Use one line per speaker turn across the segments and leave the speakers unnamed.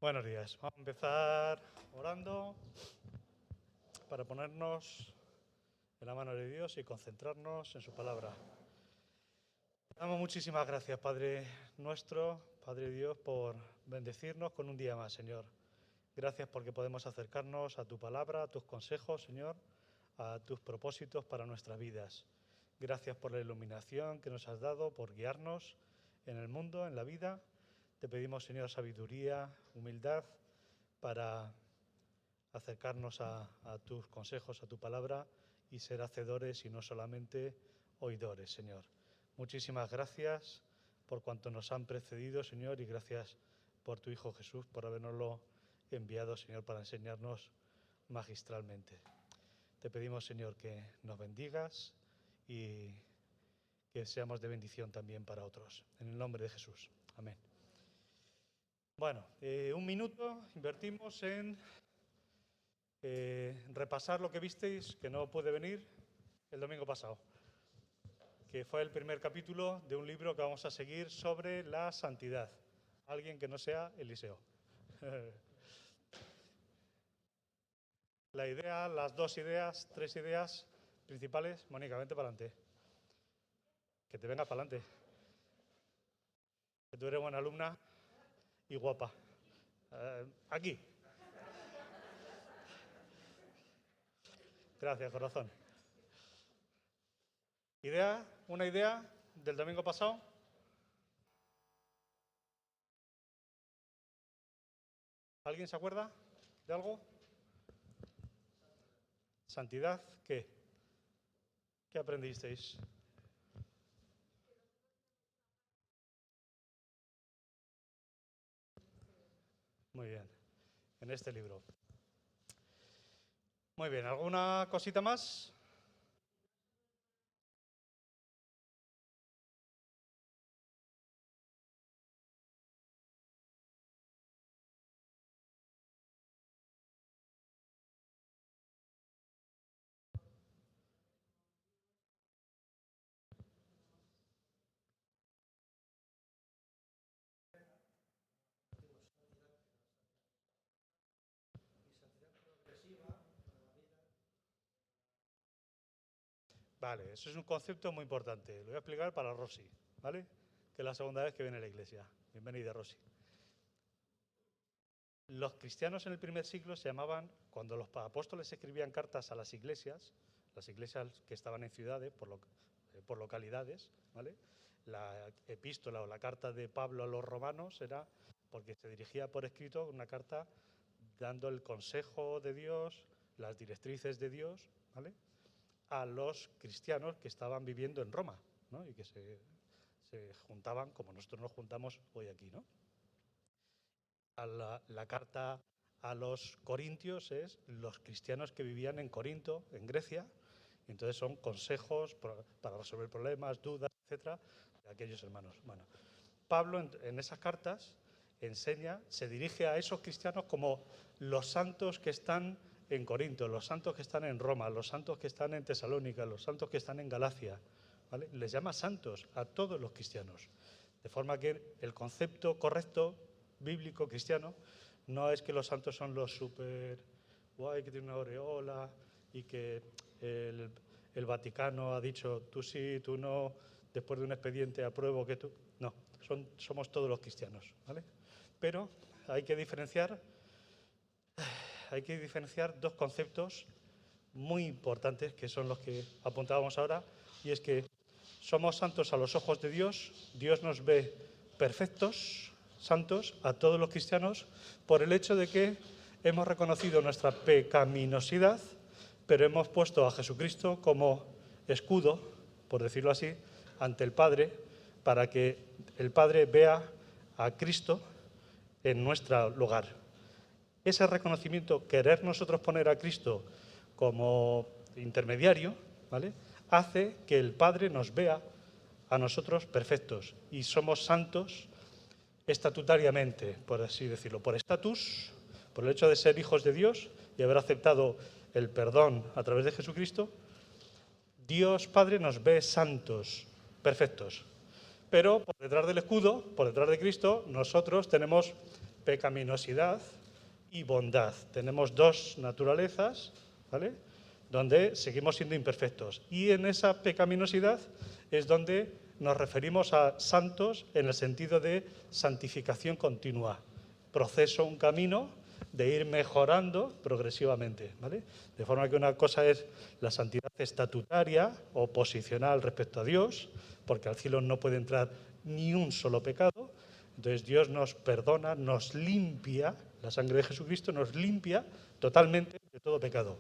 Buenos días. Vamos a empezar orando para ponernos en la mano de Dios y concentrarnos en su palabra. Te damos muchísimas gracias, Padre nuestro, Padre Dios, por bendecirnos con un día más, Señor. Gracias porque podemos acercarnos a tu palabra, a tus consejos, Señor, a tus propósitos para nuestras vidas. Gracias por la iluminación que nos has dado, por guiarnos en el mundo, en la vida. Te pedimos, Señor, sabiduría, humildad para acercarnos a tus consejos, a tu palabra y ser hacedores y no solamente oidores, Señor. Muchísimas gracias por cuanto nos han precedido, Señor, y gracias por tu Hijo Jesús, por habernoslo enviado, Señor, para enseñarnos magistralmente. Te pedimos, Señor, que nos bendigas y que seamos de bendición también para otros. En el nombre de Jesús. Amén. Bueno, un minuto invertimos en repasar lo que visteis, que no puede venir el domingo pasado, que fue el primer capítulo de un libro que vamos a seguir sobre la santidad. Alguien que no sea Eliseo. La idea, las dos ideas, tres ideas principales. Mónica, vente para adelante. Que te vengas para adelante. Que tú eres buena alumna y guapa. Aquí. Gracias, corazón. Una idea del domingo pasado. ¿Alguien se acuerda de algo? ¿Santidad qué? ¿Qué aprendisteis? Muy bien, en este libro. Muy bien, ¿alguna cosita más? Vale, eso es un concepto muy importante. Lo voy a explicar para Rosy, ¿vale? Que es la segunda vez que viene a la iglesia. Bienvenida, Rosy. Los cristianos en el primer siglo se llamaban, cuando los apóstoles escribían cartas a las iglesias que estaban en ciudades, por localidades, ¿vale? La epístola o la carta de Pablo a los romanos era porque se dirigía por escrito una carta dando el consejo de Dios, las directrices de Dios, ¿vale?, a los cristianos que estaban viviendo en Roma, ¿no?, y que se juntaban como nosotros nos juntamos hoy aquí, ¿no? La carta a los corintios es los cristianos que vivían en Corinto, en Grecia, y entonces son consejos para resolver problemas, dudas, etcétera, de aquellos hermanos. Bueno, Pablo en esas cartas se dirige a esos cristianos como los santos que están en Corinto, los santos que están en Roma, los santos que están en Tesalónica, los santos que están en Galacia, ¿vale? Les llama santos a todos los cristianos. De forma que el concepto correcto, bíblico, cristiano, no es que los santos son los súper guay, que tienen una aureola y que el Vaticano ha dicho tú sí, tú no, después de un expediente apruebo que tú... No, somos todos los cristianos, ¿vale? Pero hay que diferenciar dos conceptos muy importantes, que son los que apuntábamos ahora, y es que somos santos a los ojos de Dios. Dios nos ve perfectos, santos, a todos los cristianos, por el hecho de que hemos reconocido nuestra pecaminosidad, pero hemos puesto a Jesucristo como escudo, por decirlo así, ante el Padre, para que el Padre vea a Cristo en nuestro lugar. Ese reconocimiento, querer nosotros poner a Cristo como intermediario, ¿vale?, hace que el Padre nos vea a nosotros perfectos y somos santos estatutariamente, por así decirlo, por estatus, por el hecho de ser hijos de Dios y haber aceptado el perdón a través de Jesucristo. Dios Padre nos ve santos, perfectos. Pero por detrás del escudo, por detrás de Cristo, nosotros tenemos pecaminosidad y bondad. Tenemos dos naturalezas, ¿vale?, donde seguimos siendo imperfectos. Y en esa pecaminosidad es donde nos referimos a santos en el sentido de santificación continua. Proceso, un camino de ir mejorando progresivamente, ¿vale? De forma que una cosa es la santidad estatutaria o posicional respecto a Dios, porque al cielo no puede entrar ni un solo pecado. Entonces Dios nos perdona, nos limpia, la sangre de Jesucristo nos limpia totalmente de todo pecado.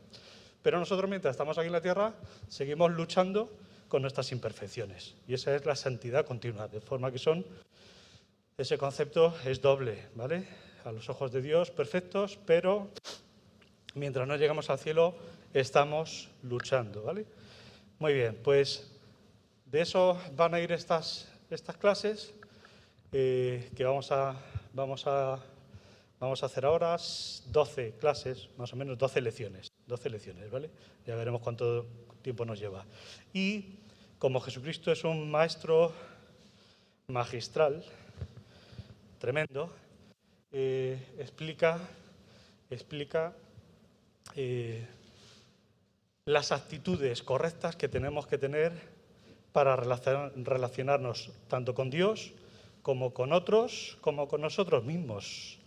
Pero nosotros, mientras estamos aquí en la tierra, seguimos luchando con nuestras imperfecciones. Y esa es la santidad continua, de forma que ese concepto es doble, ¿vale? A los ojos de Dios, perfectos, pero mientras no llegamos al cielo, estamos luchando, ¿vale? Muy bien, pues de eso van a ir estas clases que vamos a hacer ahora 12 clases, más o menos 12 lecciones, ¿vale? Ya veremos cuánto tiempo nos lleva. Y como Jesucristo es un maestro magistral, tremendo, explica las actitudes correctas que tenemos que tener para relacionarnos tanto con Dios como con otros, como con nosotros mismos,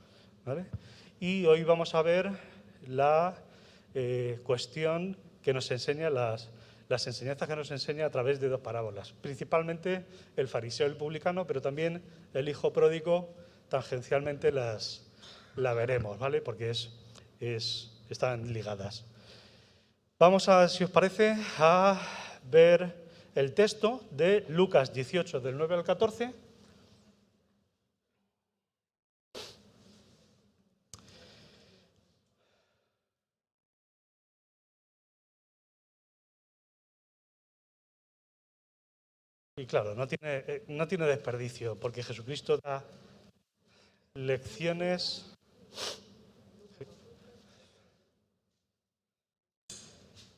¿vale? Y hoy vamos a ver la cuestión que nos enseña las enseñanzas que nos enseña a través de dos parábolas, principalmente el fariseo y el publicano, pero también el hijo pródigo, tangencialmente la veremos, ¿vale? Porque están ligadas. Vamos a, si os parece, a ver el texto de Lucas 18, del 9 al 14. Y claro, no tiene desperdicio, porque Jesucristo da lecciones.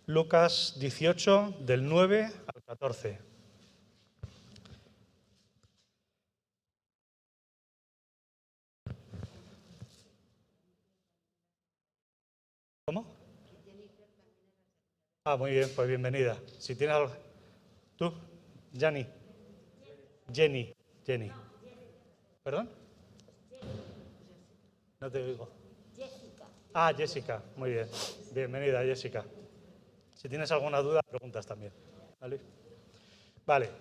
Lucas 18, del 9 al 14. ¿Cómo? Ah, muy bien, pues bienvenida. Si tienes algo. ¿Tú? Jenny. ¿Perdón? No te oigo. Ah, Jessica. Muy bien. Bienvenida, Jessica. Si tienes alguna duda, preguntas también. ¿Vale? Vale.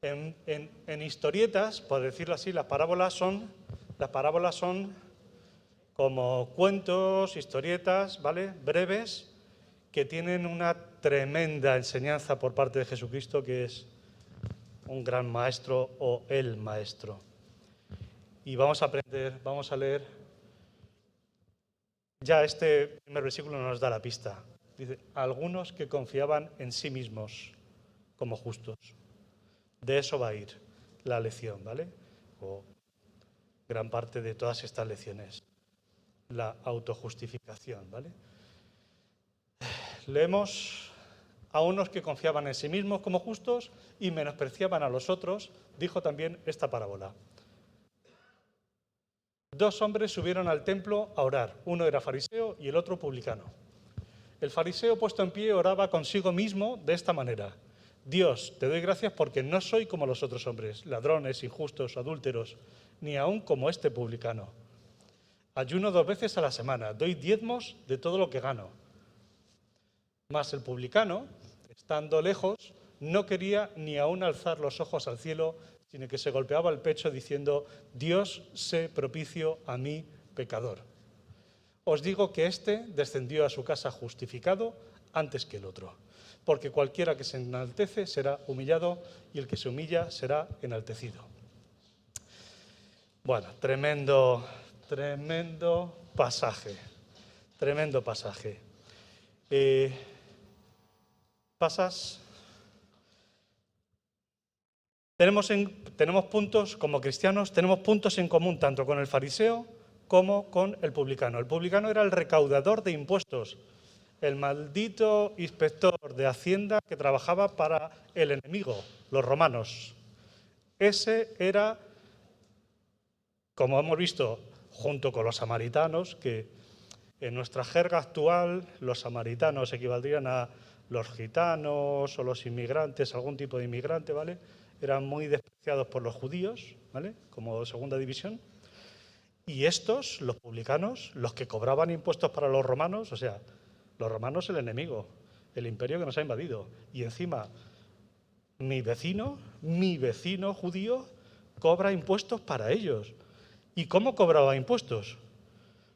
En historietas, por decirlo así, las parábolas son como cuentos, historietas, ¿vale?, breves, que tienen una tremenda enseñanza por parte de Jesucristo, que es un gran maestro o el maestro. Y vamos a leer, ya este primer versículo nos da la pista. Dice, algunos que confiaban en sí mismos como justos. De eso va a ir la lección, ¿vale? O gran parte de todas estas lecciones. La autojustificación, ¿vale? Leemos a unos que confiaban en sí mismos como justos y menospreciaban a los otros, dijo también esta parábola. Dos hombres subieron al templo a orar, uno era fariseo y el otro publicano. El fariseo, puesto en pie, oraba consigo mismo de esta manera. Dios, te doy gracias porque no soy como los otros hombres, ladrones, injustos, adúlteros, ni aun como este publicano. Ayuno 2 veces a la semana, doy diezmos de todo lo que gano. Mas el publicano, estando lejos, no quería ni aun alzar los ojos al cielo, sino que se golpeaba el pecho diciendo, Dios, sé propicio a mí, pecador. Os digo que éste descendió a su casa justificado antes que el otro, porque cualquiera que se enaltece será humillado y el que se humilla será enaltecido. Bueno, tremendo pasaje. Tenemos puntos, como cristianos, tenemos puntos en común tanto con el fariseo como con el publicano. El publicano era el recaudador de impuestos, el maldito inspector de Hacienda que trabajaba para el enemigo, los romanos. Ese era como hemos visto, junto con los samaritanos, que en nuestra jerga actual los samaritanos equivaldrían a los gitanos o los inmigrantes, algún tipo de inmigrante, ¿vale? Eran muy despreciados por los judíos, ¿vale? Como segunda división. Y estos, los publicanos, los que cobraban impuestos para los romanos, o sea, los romanos el enemigo, el imperio que nos ha invadido. Y encima, mi vecino judío, cobra impuestos para ellos. ¿Y cómo cobraba impuestos?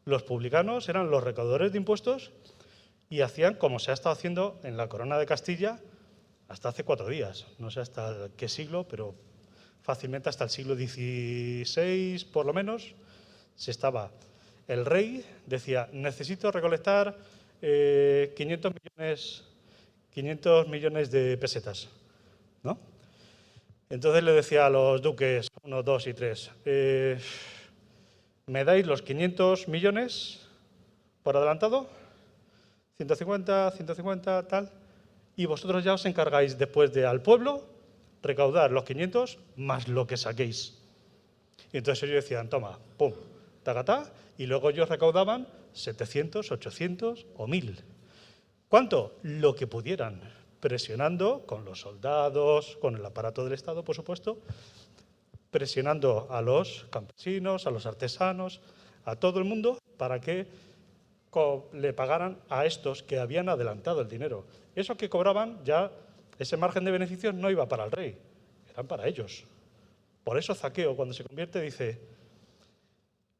Los publicanos eran los recaudadores de impuestos y hacían como se ha estado haciendo en la Corona de Castilla hasta hace 4 días. No sé hasta qué siglo, pero fácilmente hasta el siglo XVI, por lo menos, se estaba. El rey decía, necesito recolectar 500 millones de pesetas, ¿no? Entonces le decía a los duques 1, 2 y 3, ¿me dais los 500 millones por adelantado? 150, 150, tal. Y vosotros ya os encargáis después de al pueblo recaudar los 500 más lo que saquéis. Y entonces ellos decían, toma, pum, tacatá, y luego ellos recaudaban 700, 800 o 1000. ¿Cuánto? Lo que pudieran, presionando con los soldados, con el aparato del Estado, por supuesto, presionando a los campesinos, a los artesanos, a todo el mundo, para que le pagaran a estos que habían adelantado el dinero. Eso que cobraban, ya ese margen de beneficios no iba para el rey, eran para ellos. Por eso Zaqueo, cuando se convierte, dice,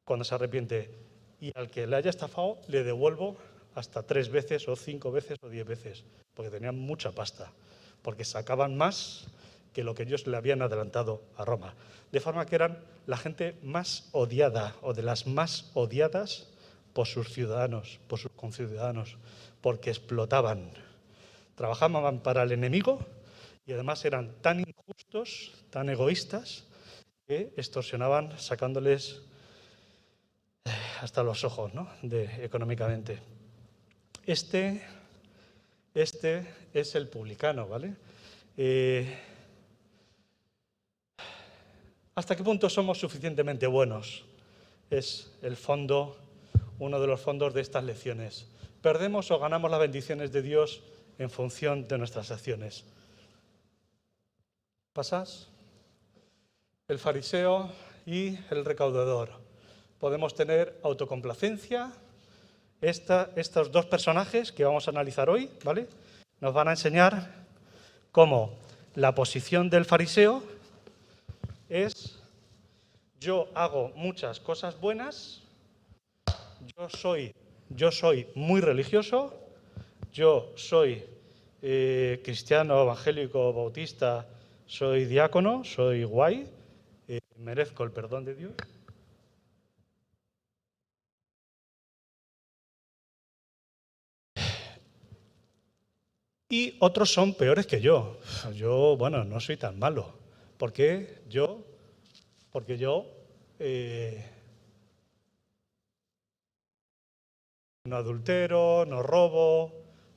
cuando se arrepiente, y al que le haya estafado le devuelvo hasta 3 veces o 5 veces o 10 veces, porque tenían mucha pasta, porque sacaban más que lo que ellos le habían adelantado a Roma. De forma que eran la gente más odiada o de las más odiadas por sus ciudadanos, por sus conciudadanos, porque explotaban, trabajaban para el enemigo y además eran tan injustos, tan egoístas, que extorsionaban sacándoles hasta los ojos, ¿no? Económicamente. Este es el publicano, ¿vale? ¿Hasta qué punto somos suficientemente buenos? Es el fondo, uno de los fondos de estas lecciones. ¿Perdemos o ganamos las bendiciones de Dios en función de nuestras acciones? ¿Pasas? El fariseo y el recaudador. Podemos tener autocomplacencia. Estos dos personajes que vamos a analizar hoy, ¿vale? Nos van a enseñar cómo la posición del fariseo es: yo hago muchas cosas buenas, yo soy muy religioso, yo soy cristiano, evangélico, bautista, soy diácono, soy guay, merezco el perdón de Dios. Y otros son peores que yo. Yo, bueno, no soy tan malo. ¿Por qué? Porque yo no adultero, no robo,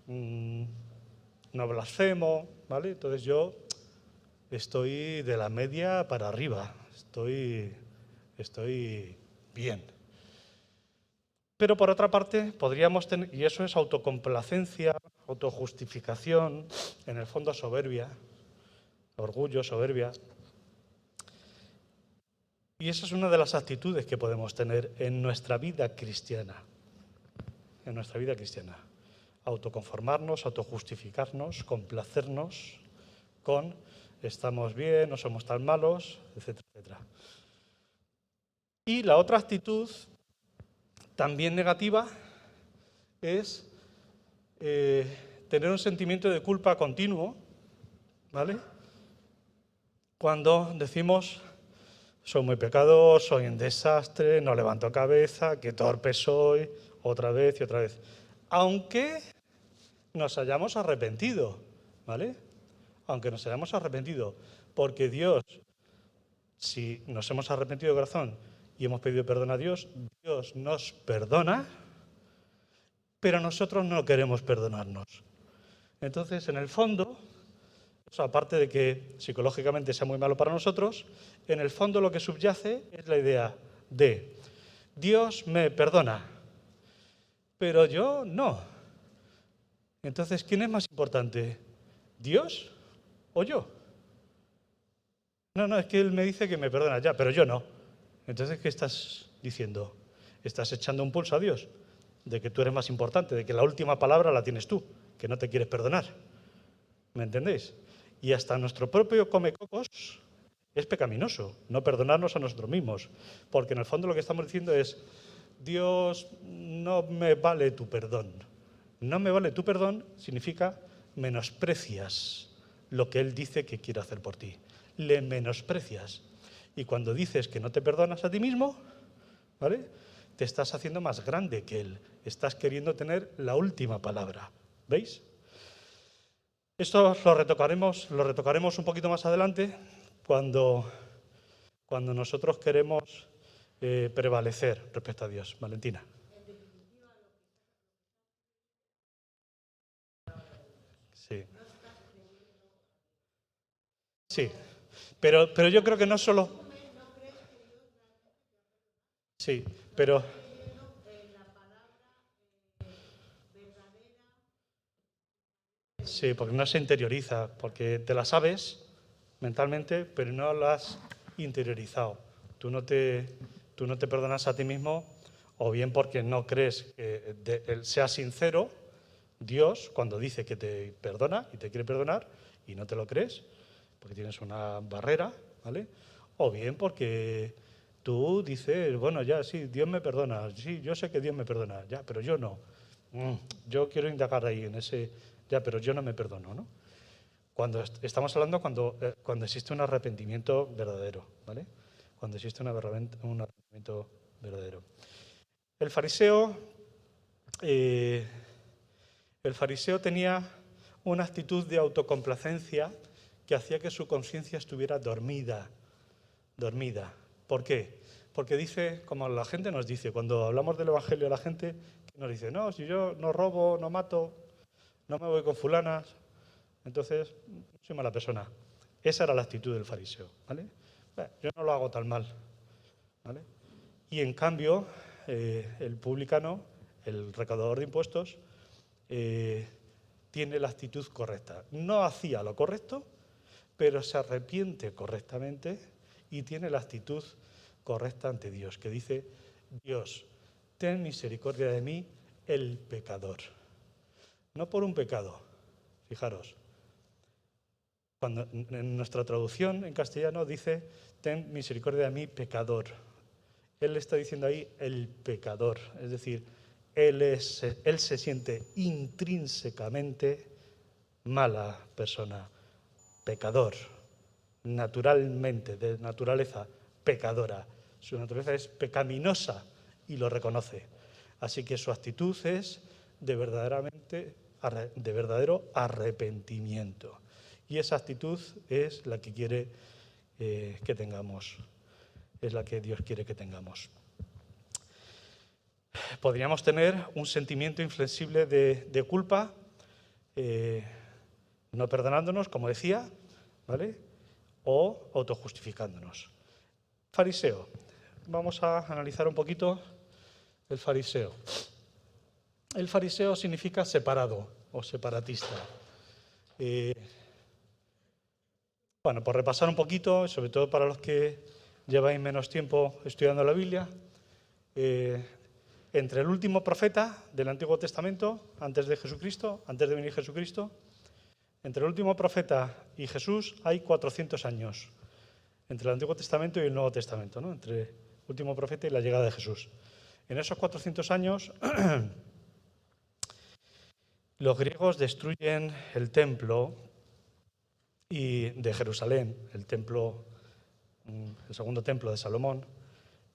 no blasfemo, ¿vale? Entonces yo estoy de la media para arriba, estoy bien. Pero por otra parte, podríamos tener, y eso es autocomplacencia, autojustificación, en el fondo soberbia, orgullo, soberbia. Y esa es una de las actitudes que podemos tener en nuestra vida cristiana. En nuestra vida cristiana. Autoconformarnos, autojustificarnos, complacernos con estamos bien, no somos tan malos, etcétera, etcétera. Y la otra actitud, también negativa, es tener un sentimiento de culpa continuo, ¿vale? Cuando decimos, soy muy pecador, soy un desastre, no levanto cabeza, qué torpe soy, otra vez y otra vez. Aunque nos hayamos arrepentido, ¿vale? Aunque nos hayamos arrepentido, porque Dios, si nos hemos arrepentido de corazón y hemos pedido perdón a Dios, Dios nos perdona, pero nosotros no queremos perdonarnos. Entonces, en el fondo, aparte de que psicológicamente sea muy malo para nosotros, en el fondo lo que subyace es la idea, de Dios me perdona, pero yo no. Entonces, ¿quién es más importante? ¿Dios o yo? No, es que Él me dice que me perdona ya, pero yo no. Entonces, ¿qué estás diciendo? Estás echando un pulso a Dios de que tú eres más importante, de que la última palabra la tienes tú, que no te quieres perdonar. ¿Me entendéis? Y hasta nuestro propio comecocos es pecaminoso, no perdonarnos a nosotros mismos. Porque en el fondo lo que estamos diciendo es, Dios, no me vale tu perdón. No me vale tu perdón significa menosprecias lo que Él dice que quiere hacer por ti. Le menosprecias. Y cuando dices que no te perdonas a ti mismo, ¿vale?, te estás haciendo más grande que Él. Estás queriendo tener la última palabra. ¿Veis? Esto lo retocaremos un poquito más adelante cuando nosotros queremos prevalecer respecto a Dios. Valentina. Sí. Sí. Pero yo creo que no solo... Sí, pero... Sí, porque no se interioriza, porque te la sabes mentalmente, pero no la has interiorizado. Tú no te perdonas a ti mismo, o bien porque no crees que Él sea sincero, Dios, cuando dice que te perdona y te quiere perdonar, y no te lo crees, porque tienes una barrera, ¿vale? O bien porque tú dices, bueno, ya, sí, Dios me perdona, sí, yo sé que Dios me perdona, ya, pero yo no. Yo quiero indagar ahí en ese, ya, pero yo no me perdono, ¿no? Cuando estamos hablando cuando existe un arrepentimiento verdadero, ¿vale? Cuando existe un arrepentimiento verdadero. El fariseo, eh, el fariseo tenía una actitud de autocomplacencia que hacía que su conciencia estuviera dormida. ¿Por qué? Porque dice, como la gente nos dice, cuando hablamos del Evangelio a la gente, nos dice, no, si yo no robo, no mato, no me voy con fulanas, entonces soy mala persona. Esa era la actitud del fariseo, ¿vale? Yo no lo hago tan mal, ¿vale? Y en cambio, el publicano, el recaudador de impuestos, tiene la actitud correcta. No hacía lo correcto, pero se arrepiente correctamente y tiene la actitud correcta ante Dios, que dice, Dios, ten misericordia de mí, el pecador. No por un pecado, fijaros. Cuando en nuestra traducción en castellano dice, ten misericordia de mí, pecador. Él está diciendo ahí el pecador, es decir, él se siente intrínsecamente mala persona, pecador, naturalmente, de naturaleza pecadora. Su naturaleza es pecaminosa y lo reconoce. Así que su actitud es de verdadero arrepentimiento. Y esa actitud es la que quiere que tengamos, es la que Dios quiere que tengamos. Podríamos tener un sentimiento inflexible de culpa, no perdonándonos, como decía, ¿vale?, o autojustificándonos. Fariseo. Vamos a analizar un poquito el fariseo. El fariseo significa separado o separatista. Bueno, por repasar un poquito, sobre todo para los que lleváis menos tiempo estudiando la Biblia, entre el último profeta del Antiguo Testamento, antes de Jesucristo, antes de venir Jesucristo, entre el último profeta y Jesús hay 400 años, entre el Antiguo Testamento y el Nuevo Testamento, ¿no?, entre el último profeta y la llegada de Jesús. En esos 400 años, los griegos destruyen el templo de Jerusalén, el segundo templo de Salomón,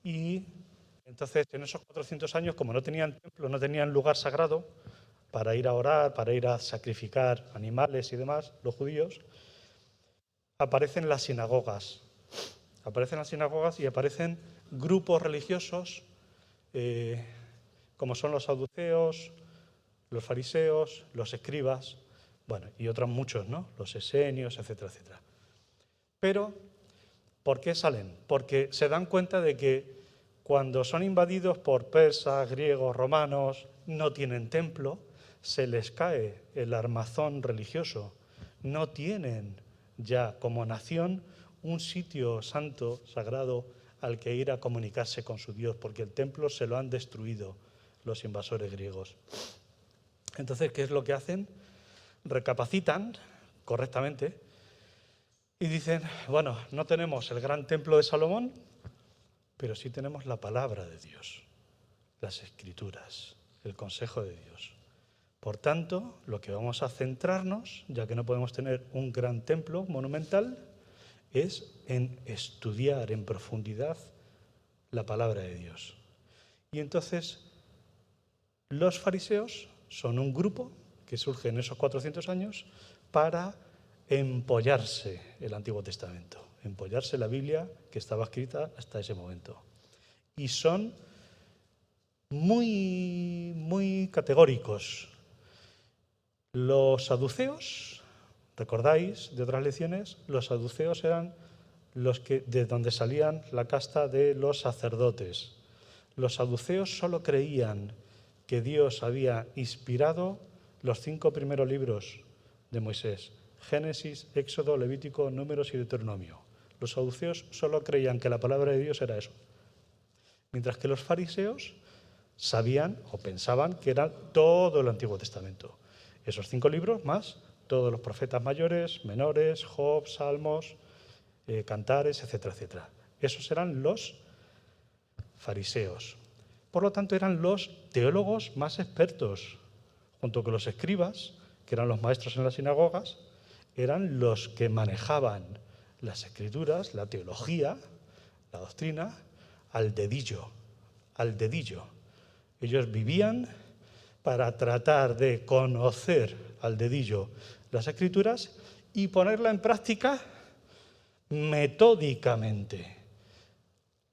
y entonces en esos 400 años, como no tenían templo, no tenían lugar sagrado para ir a orar, para ir a sacrificar animales y demás, los judíos, aparecen las sinagogas. Aparecen las sinagogas y aparecen grupos religiosos como son los saduceos, los fariseos, los escribas, bueno, y otros muchos, ¿no?, los esenios, etcétera, etcétera. Pero, ¿por qué salen? Porque se dan cuenta de que cuando son invadidos por persas, griegos, romanos, no tienen templo, se les cae el armazón religioso, no tienen ya como nación un sitio santo, sagrado, al que ir a comunicarse con su Dios, porque el templo se lo han destruido los invasores griegos. Entonces, ¿qué es lo que hacen? Recapacitan correctamente y dicen, bueno, no tenemos el gran templo de Salomón, pero sí tenemos la palabra de Dios, las Escrituras, el consejo de Dios. Por tanto, lo que vamos a centrarnos, ya que no podemos tener un gran templo monumental, es en estudiar en profundidad la palabra de Dios. Y entonces, los fariseos son un grupo que surge en esos 400 años para empollarse el Antiguo Testamento, empollarse la Biblia que estaba escrita hasta ese momento. Y son muy categóricos. Los saduceos, recordáis de otras lecciones, los saduceos eran de donde salían la casta de los sacerdotes. Los saduceos solo creían que Dios había inspirado los 5 primeros libros de Moisés: Génesis, Éxodo, Levítico, Números y Deuteronomio. Los saduceos solo creían que la palabra de Dios era eso. Mientras que los fariseos sabían o pensaban que era todo el Antiguo Testamento. Esos 5 libros más todos los profetas mayores, menores, Job, Salmos, Cantares, etcétera, etcétera. Esos eran los fariseos. Por lo tanto, eran los teólogos más expertos, junto con los escribas, que eran los maestros en las sinagogas, eran los que manejaban las escrituras, la teología, la doctrina, al dedillo, al dedillo. Ellos vivían para tratar de conocer al dedillo las escrituras y ponerla en práctica metódicamente.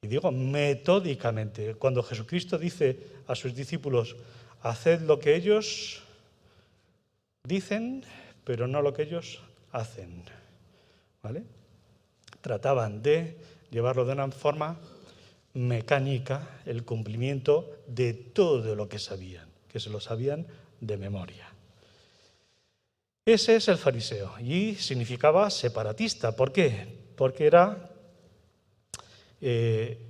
Y digo metódicamente. Cuando Jesucristo dice a sus discípulos, haced lo que ellos dicen, pero no lo que ellos hacen. ¿Vale? Trataban de llevarlo de una forma mecánica, el cumplimiento de todo lo que sabían, que se lo sabían de memoria. Ese es el fariseo y significaba separatista. ¿Por qué? Porque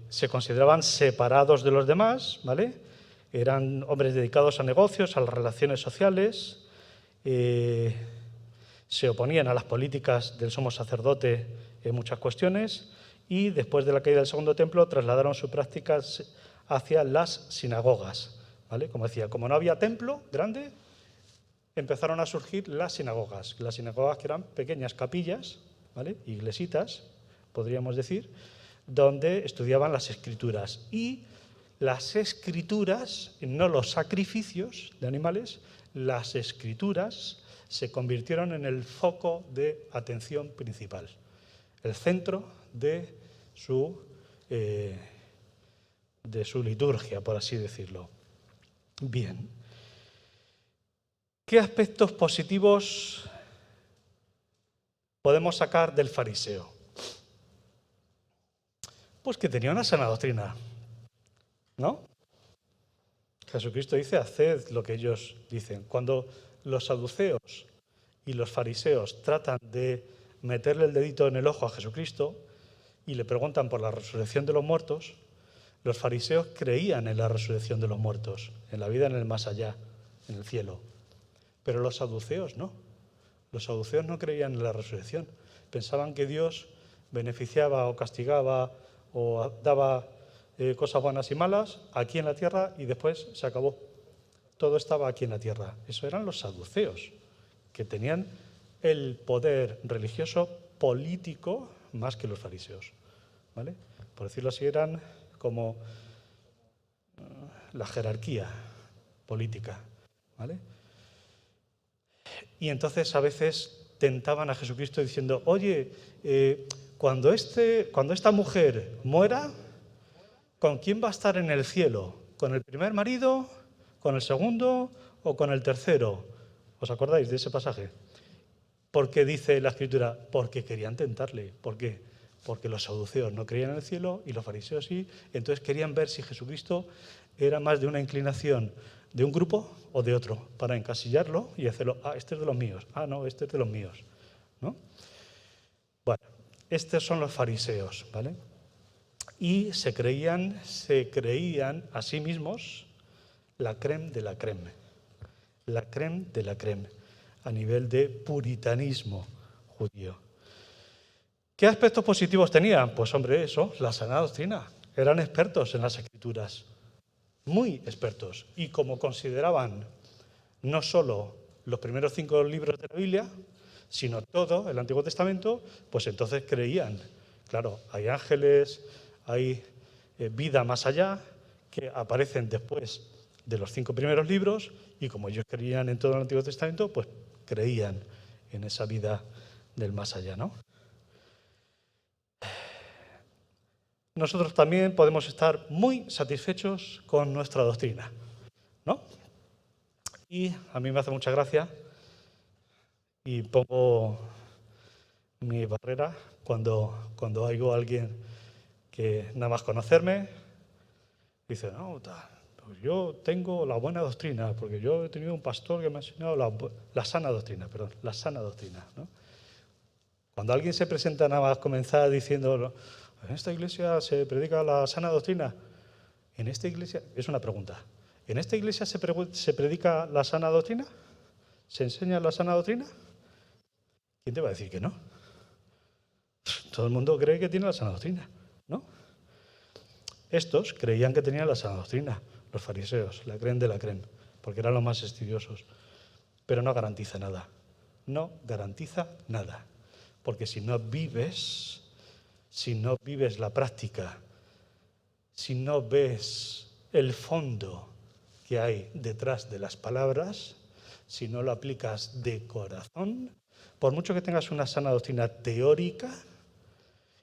se consideraban separados de los demás, ¿vale? Eran hombres dedicados a negocios, a las relaciones sociales, se oponían a las políticas del sumo sacerdote en muchas cuestiones y después de la caída del Segundo Templo trasladaron sus prácticas hacia las sinagogas, ¿vale? Como decía, como no había templo grande, empezaron a surgir las sinagogas que eran pequeñas capillas, ¿vale? Iglesitas, podríamos decir, donde estudiaban las Escrituras. Y las Escrituras, no los sacrificios de animales, las Escrituras se convirtieron en el foco de atención principal, el centro de su liturgia, por así decirlo. Bien. ¿Qué aspectos positivos podemos sacar del fariseo? Pues que tenía una sana doctrina, ¿no? Jesucristo dice, haced lo que ellos dicen. Cuando los saduceos y los fariseos tratan de meterle el dedito en el ojo a Jesucristo y le preguntan por la resurrección de los muertos, los fariseos creían en la resurrección de los muertos, en la vida en el más allá, en el cielo. Pero los saduceos no. Los saduceos no creían en la resurrección. Pensaban que Dios beneficiaba o castigaba o daba cosas buenas y malas aquí en la tierra y después se acabó. Todo estaba aquí en la tierra. Eso eran los saduceos, que tenían el poder religioso político más que los fariseos, ¿vale? Por decirlo así, eran como la jerarquía política, ¿vale? Y entonces a veces tentaban a Jesucristo diciendo, oye, cuando esta mujer muera, ¿con quién va a estar en el cielo? ¿Con el primer marido? ¿Con el segundo? ¿O con el tercero? ¿Os acordáis de ese pasaje? ¿Por qué dice la Escritura? Porque querían tentarle. ¿Por qué? porque los saduceos no creían en el cielo y los fariseos sí, entonces querían ver si Jesucristo era más de una inclinación de un grupo o de otro, para encasillarlo y hacerlo, este es de los míos, no, este es de los míos, ¿no? Bueno, estos son los fariseos, ¿vale? Y se creían a sí mismos la crème de la crème, la crème de la crème, a nivel de puritanismo judío. ¿Qué aspectos positivos tenían? Pues hombre, eso, la sana doctrina. Eran expertos en las Escrituras, muy expertos. Y como consideraban no solo los primeros 5 libros de la Biblia, sino todo el Antiguo Testamento, pues entonces creían. Claro, hay ángeles, hay vida más allá, que aparecen después de los 5 primeros libros, y como ellos creían en todo el Antiguo Testamento, pues creían en esa vida del más allá, ¿no? Nosotros también podemos estar muy satisfechos con nuestra doctrina, ¿no? Y a mí me hace mucha gracia y pongo mi barrera cuando oigo a alguien que nada más conocerme dice, no, pues yo tengo la buena doctrina, porque yo he tenido un pastor que me ha enseñado la sana doctrina, ¿no? Cuando alguien se presenta nada más comenzar diciendo, en esta iglesia se predica la sana doctrina, en esta iglesia, es una pregunta, ¿en esta iglesia se predica la sana doctrina? ¿Se enseña la sana doctrina? ¿Quién te va a decir que no? Todo el mundo cree que tiene la sana doctrina, ¿no? Estos creían que tenían la sana doctrina, los fariseos, la creen de la creen, porque eran los más estudiosos. Pero no garantiza nada. No garantiza nada. Porque si no vives la práctica, si no ves el fondo que hay detrás de las palabras, si no lo aplicas de corazón, por mucho que tengas una sana doctrina teórica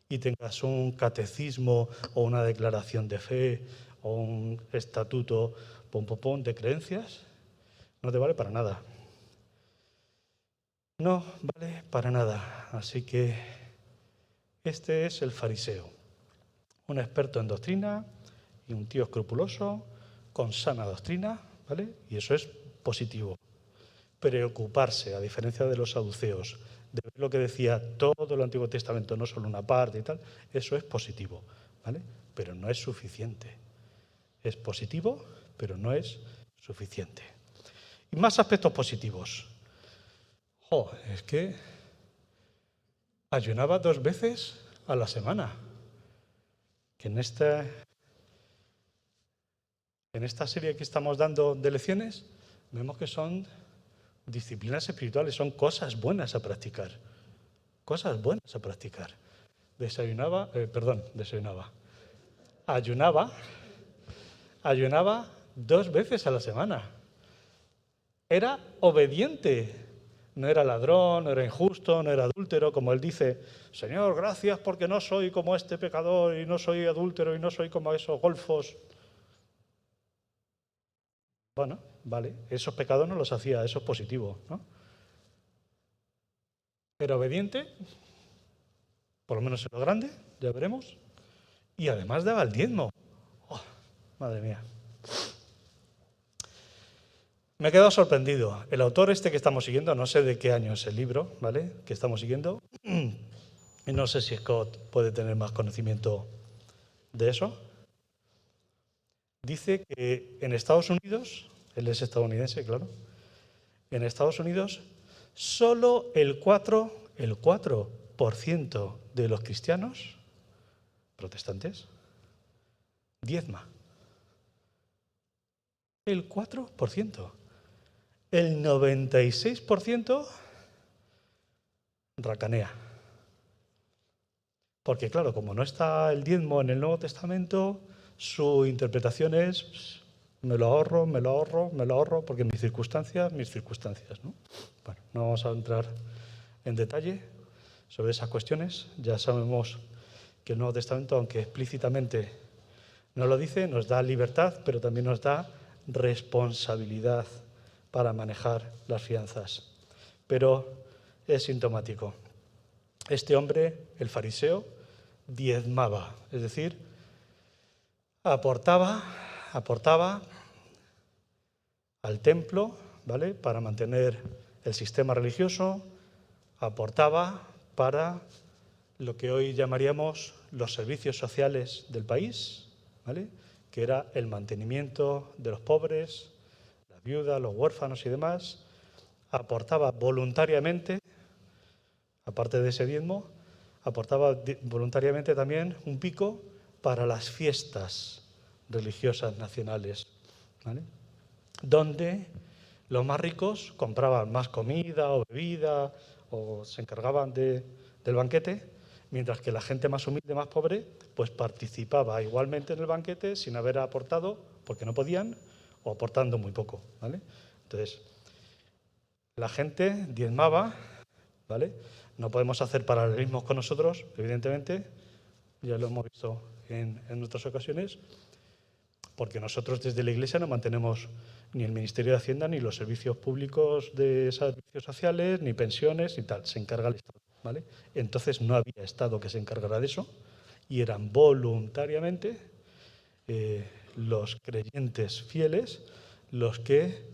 y tengas un catecismo o una declaración de fe o un estatuto de creencias, no te vale para nada. No vale para nada. Así que este es el fariseo, un experto en doctrina y un tío escrupuloso con sana doctrina, ¿vale? Y eso es positivo. Preocuparse, a diferencia de los saduceos, de ver lo que decía todo el Antiguo Testamento, no solo una parte y tal, eso es positivo, ¿vale? Pero no es suficiente. Es positivo, pero no es suficiente. Y más aspectos positivos. Es que ayunaba 2 veces a la semana. Que en esta serie que estamos dando de lecciones, vemos que son disciplinas espirituales, son cosas buenas a practicar. Cosas buenas a practicar. Ayunaba 2 veces a la semana. Era obediente. No era ladrón, no era injusto, no era adúltero, como él dice, Señor, gracias porque no soy como este pecador y no soy adúltero y no soy como esos golfos. Bueno, vale, esos pecados no los hacía, eso es positivo, ¿no? Era obediente, por lo menos en lo grande, ya veremos, y además daba el diezmo. Madre mía. Me he quedado sorprendido. El autor este que estamos siguiendo, no sé de qué año es el libro, ¿vale?, que estamos siguiendo, y no sé si Scott puede tener más conocimiento de eso. Dice que en Estados Unidos, él es estadounidense, claro, en Estados Unidos solo el 4% de los cristianos protestantes diezma. El 4%. El 96% racanea. Porque claro, como no está el diezmo en el Nuevo Testamento, su interpretación es, me lo ahorro, porque mis circunstancias, ¿no? Bueno, no vamos a entrar en detalle sobre esas cuestiones. Ya sabemos que el Nuevo Testamento, aunque explícitamente no lo dice, nos da libertad, pero también nos da responsabilidad para manejar las fianzas. Pero es sintomático. Este hombre, el fariseo, diezmaba, es decir, aportaba al templo, ¿vale?, para mantener el sistema religioso, aportaba para lo que hoy llamaríamos los servicios sociales del país, ¿vale?, que era el mantenimiento de los pobres, las viudas, los huérfanos y demás. Aportaba voluntariamente, aparte de ese diezmo, aportaba voluntariamente también un pico para las fiestas religiosas nacionales, ¿vale?, donde los más ricos compraban más comida o bebida o se encargaban del banquete, mientras que la gente más humilde, más pobre, pues participaba igualmente en el banquete sin haber aportado, porque no podían, o aportando muy poco, ¿vale? Entonces, la gente diezmaba, ¿vale? No podemos hacer paralelismos con nosotros, evidentemente, ya lo hemos visto en otras ocasiones, porque nosotros desde la Iglesia no mantenemos ni el Ministerio de Hacienda, ni los servicios públicos de servicios sociales, ni pensiones, ni tal. Se encarga el Estado, ¿vale? Entonces no había Estado que se encargara de eso y eran voluntariamente los creyentes fieles los que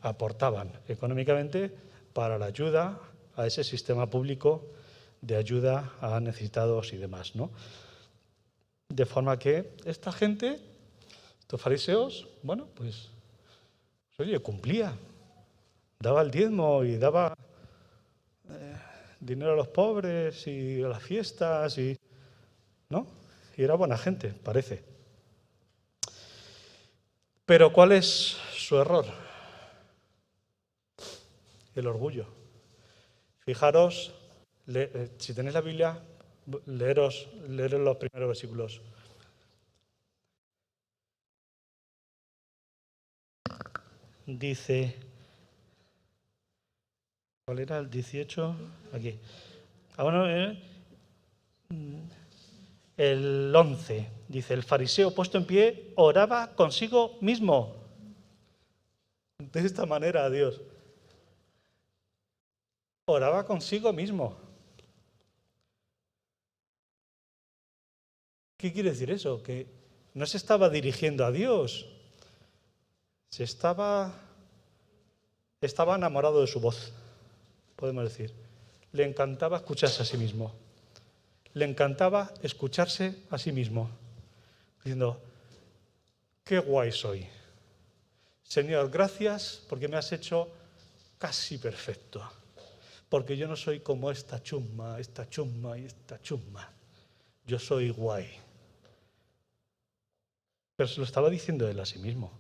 aportaban económicamente para la ayuda a ese sistema público de ayuda a necesitados y demás, ¿no? De forma que esta gente, estos fariseos, bueno, pues oye, cumplía, daba el diezmo y daba dinero a los pobres y a las fiestas, ¿no? Y era buena gente, parece. Pero ¿cuál es su error? El orgullo. Fijaros, si tenéis la Biblia, leeros los primeros versículos. Dice, ¿cuál era el 18? Aquí. El 11, dice, el fariseo puesto en pie oraba consigo mismo. De esta manera a Dios. Oraba consigo mismo. ¿Qué quiere decir eso? Que no se estaba dirigiendo a Dios. Estaba enamorado de su voz, podemos decir. Le encantaba escucharse a sí mismo. Le encantaba escucharse a sí mismo, diciendo, qué guay soy. Señor, gracias porque me has hecho casi perfecto. Porque yo no soy como esta chusma y esta chusma. Yo soy guay. Pero se lo estaba diciendo él a sí mismo.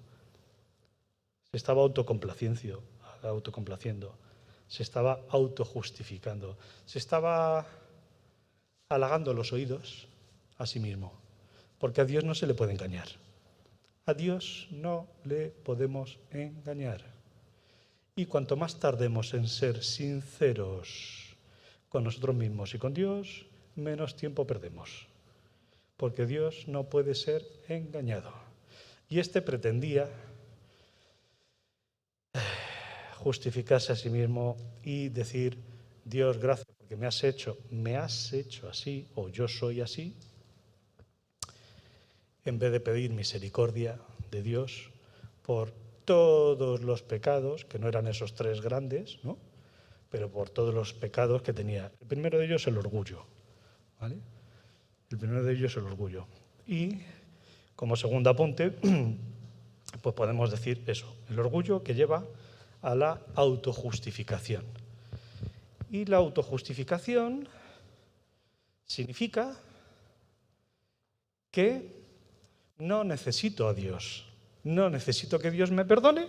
Se estaba autocomplaciendo, se estaba autojustificando, se estaba halagando los oídos a sí mismo. Porque a Dios no se le puede engañar. A Dios no le podemos engañar. Y cuanto más tardemos en ser sinceros con nosotros mismos y con Dios, menos tiempo perdemos. Porque Dios no puede ser engañado. Y este pretendía justificarse a sí mismo y decir, Dios, gracias porque me has hecho así, o yo soy así, en vez de pedir misericordia de Dios por todos los pecados, que no eran esos 3 grandes, ¿no?, pero por todos los pecados que tenía. El primero de ellos es el orgullo, ¿vale? El primero de ellos es el orgullo. Y como segundo apunte, pues podemos decir eso, el orgullo que lleva a la autojustificación. Y la autojustificación significa que no necesito a Dios, no necesito que Dios me perdone,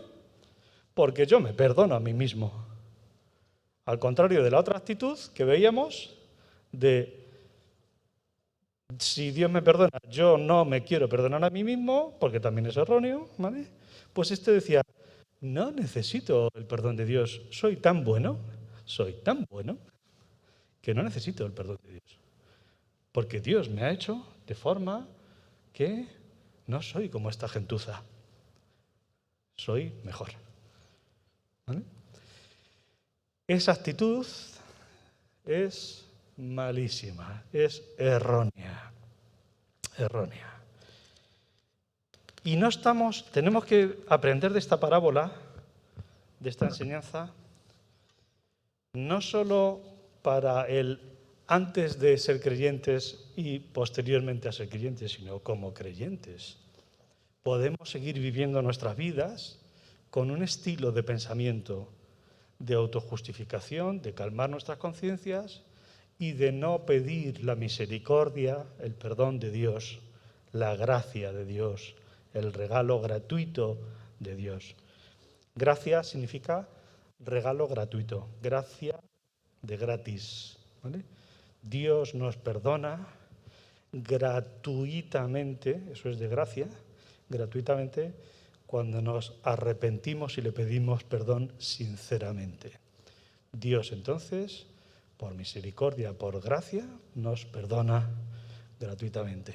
porque yo me perdono a mí mismo. Al contrario de la otra actitud que veíamos de si Dios me perdona, yo no me quiero perdonar a mí mismo, porque también es erróneo, ¿vale? Pues este decía, no necesito el perdón de Dios, soy tan bueno, que no necesito el perdón de Dios. Porque Dios me ha hecho de forma que no soy como esta gentuza, soy mejor. ¿Vale? Esa actitud es malísima, es errónea. Errónea. Y tenemos que aprender de esta parábola, de esta enseñanza, no solo para el antes de ser creyentes y posteriormente a ser creyentes, sino como creyentes. Podemos seguir viviendo nuestras vidas con un estilo de pensamiento de autojustificación, de calmar nuestras conciencias y de no pedir la misericordia, el perdón de Dios, la gracia de Dios, el regalo gratuito de Dios. Gracia significa regalo gratuito, gracia de gratis, ¿vale? Dios nos perdona gratuitamente, eso es de gracia, gratuitamente, cuando nos arrepentimos y le pedimos perdón sinceramente. Dios entonces, por misericordia, por gracia, nos perdona gratuitamente.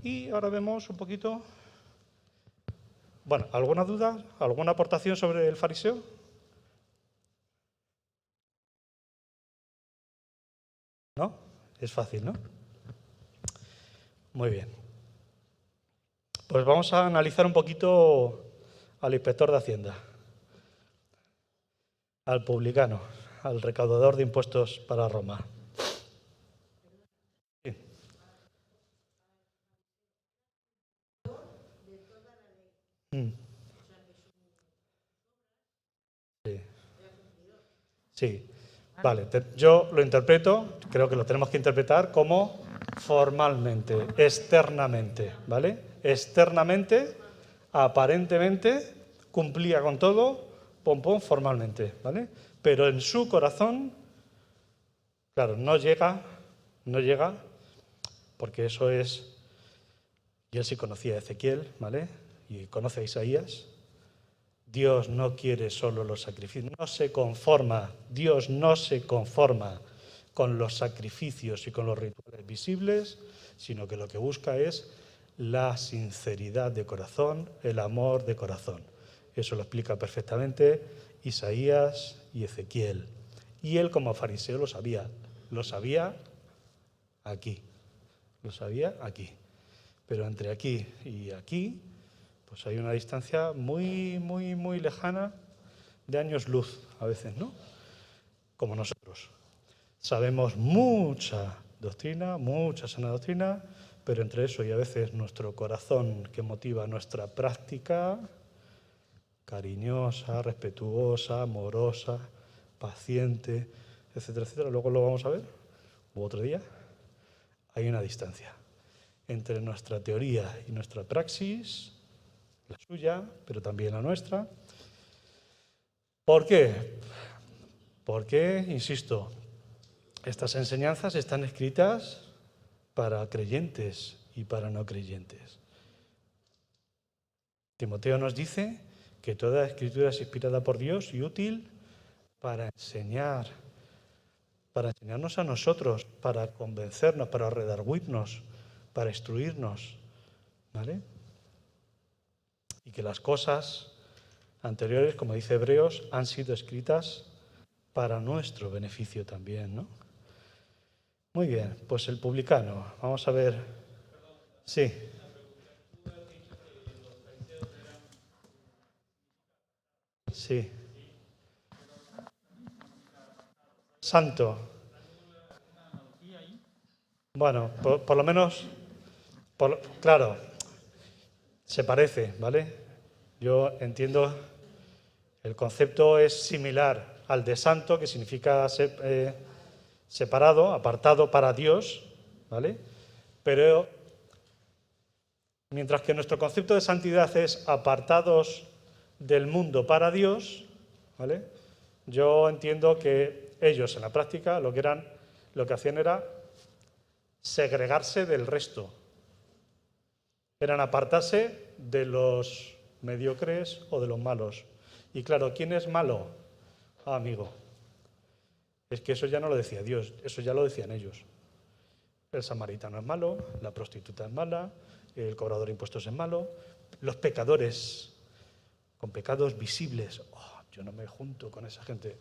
Y ahora vemos un poquito, bueno, ¿alguna duda? ¿Alguna aportación sobre el fariseo? ¿No? Es fácil, ¿no? Muy bien. Pues vamos a analizar un poquito al inspector de Hacienda, al publicano, al recaudador de impuestos para Roma. Sí. Sí. Sí. Vale, yo lo interpreto, creo que lo tenemos que interpretar como formalmente, externamente, ¿vale? Externamente, aparentemente, cumplía con todo, pom, formalmente, ¿vale? Pero en su corazón, claro, no llega, porque eso es, y él sí conocía a Ezequiel, ¿vale? Y conoce a Isaías. Dios no quiere solo los sacrificios, Dios no se conforma con los sacrificios y con los rituales visibles, sino que lo que busca es la sinceridad de corazón, el amor de corazón. Eso lo explica perfectamente Isaías y Ezequiel. Y él como fariseo lo sabía aquí, Pero entre aquí y aquí, pues hay una distancia muy, muy, muy lejana, de años luz a veces, ¿no? Como nosotros. Sabemos mucha doctrina, mucha sana doctrina, pero entre eso y a veces nuestro corazón que motiva nuestra práctica, cariñosa, respetuosa, amorosa, paciente, etcétera, etcétera, luego lo vamos a ver, u otro día, hay una distancia entre nuestra teoría y nuestra praxis, la suya, pero también la nuestra. ¿Por qué? Porque, insisto, estas enseñanzas están escritas para creyentes y para no creyentes. Timoteo nos dice que toda escritura es inspirada por Dios y útil para enseñarnos a nosotros, para convencernos, para redarguirnos, para instruirnos, ¿vale? Y que las cosas anteriores, como dice Hebreos, han sido escritas para nuestro beneficio también, ¿no? Muy bien, pues el publicano. Vamos a ver. Sí. Sí. Santo. Bueno, por lo menos, claro, se parece, ¿vale? Yo entiendo, el concepto es similar al de santo, que significa separado, apartado para Dios, ¿vale? Pero mientras que nuestro concepto de santidad es apartados del mundo para Dios, ¿vale? Yo entiendo que ellos en la práctica lo que hacían era segregarse del resto. Eran apartarse de los mediocres o de los malos. Y claro, ¿quién es malo? Ah, amigo. Es que eso ya no lo decía Dios, eso ya lo decían ellos. El samaritano es malo, la prostituta es mala, el cobrador de impuestos es malo, los pecadores con pecados visibles. Oh, yo no me junto con esa gente.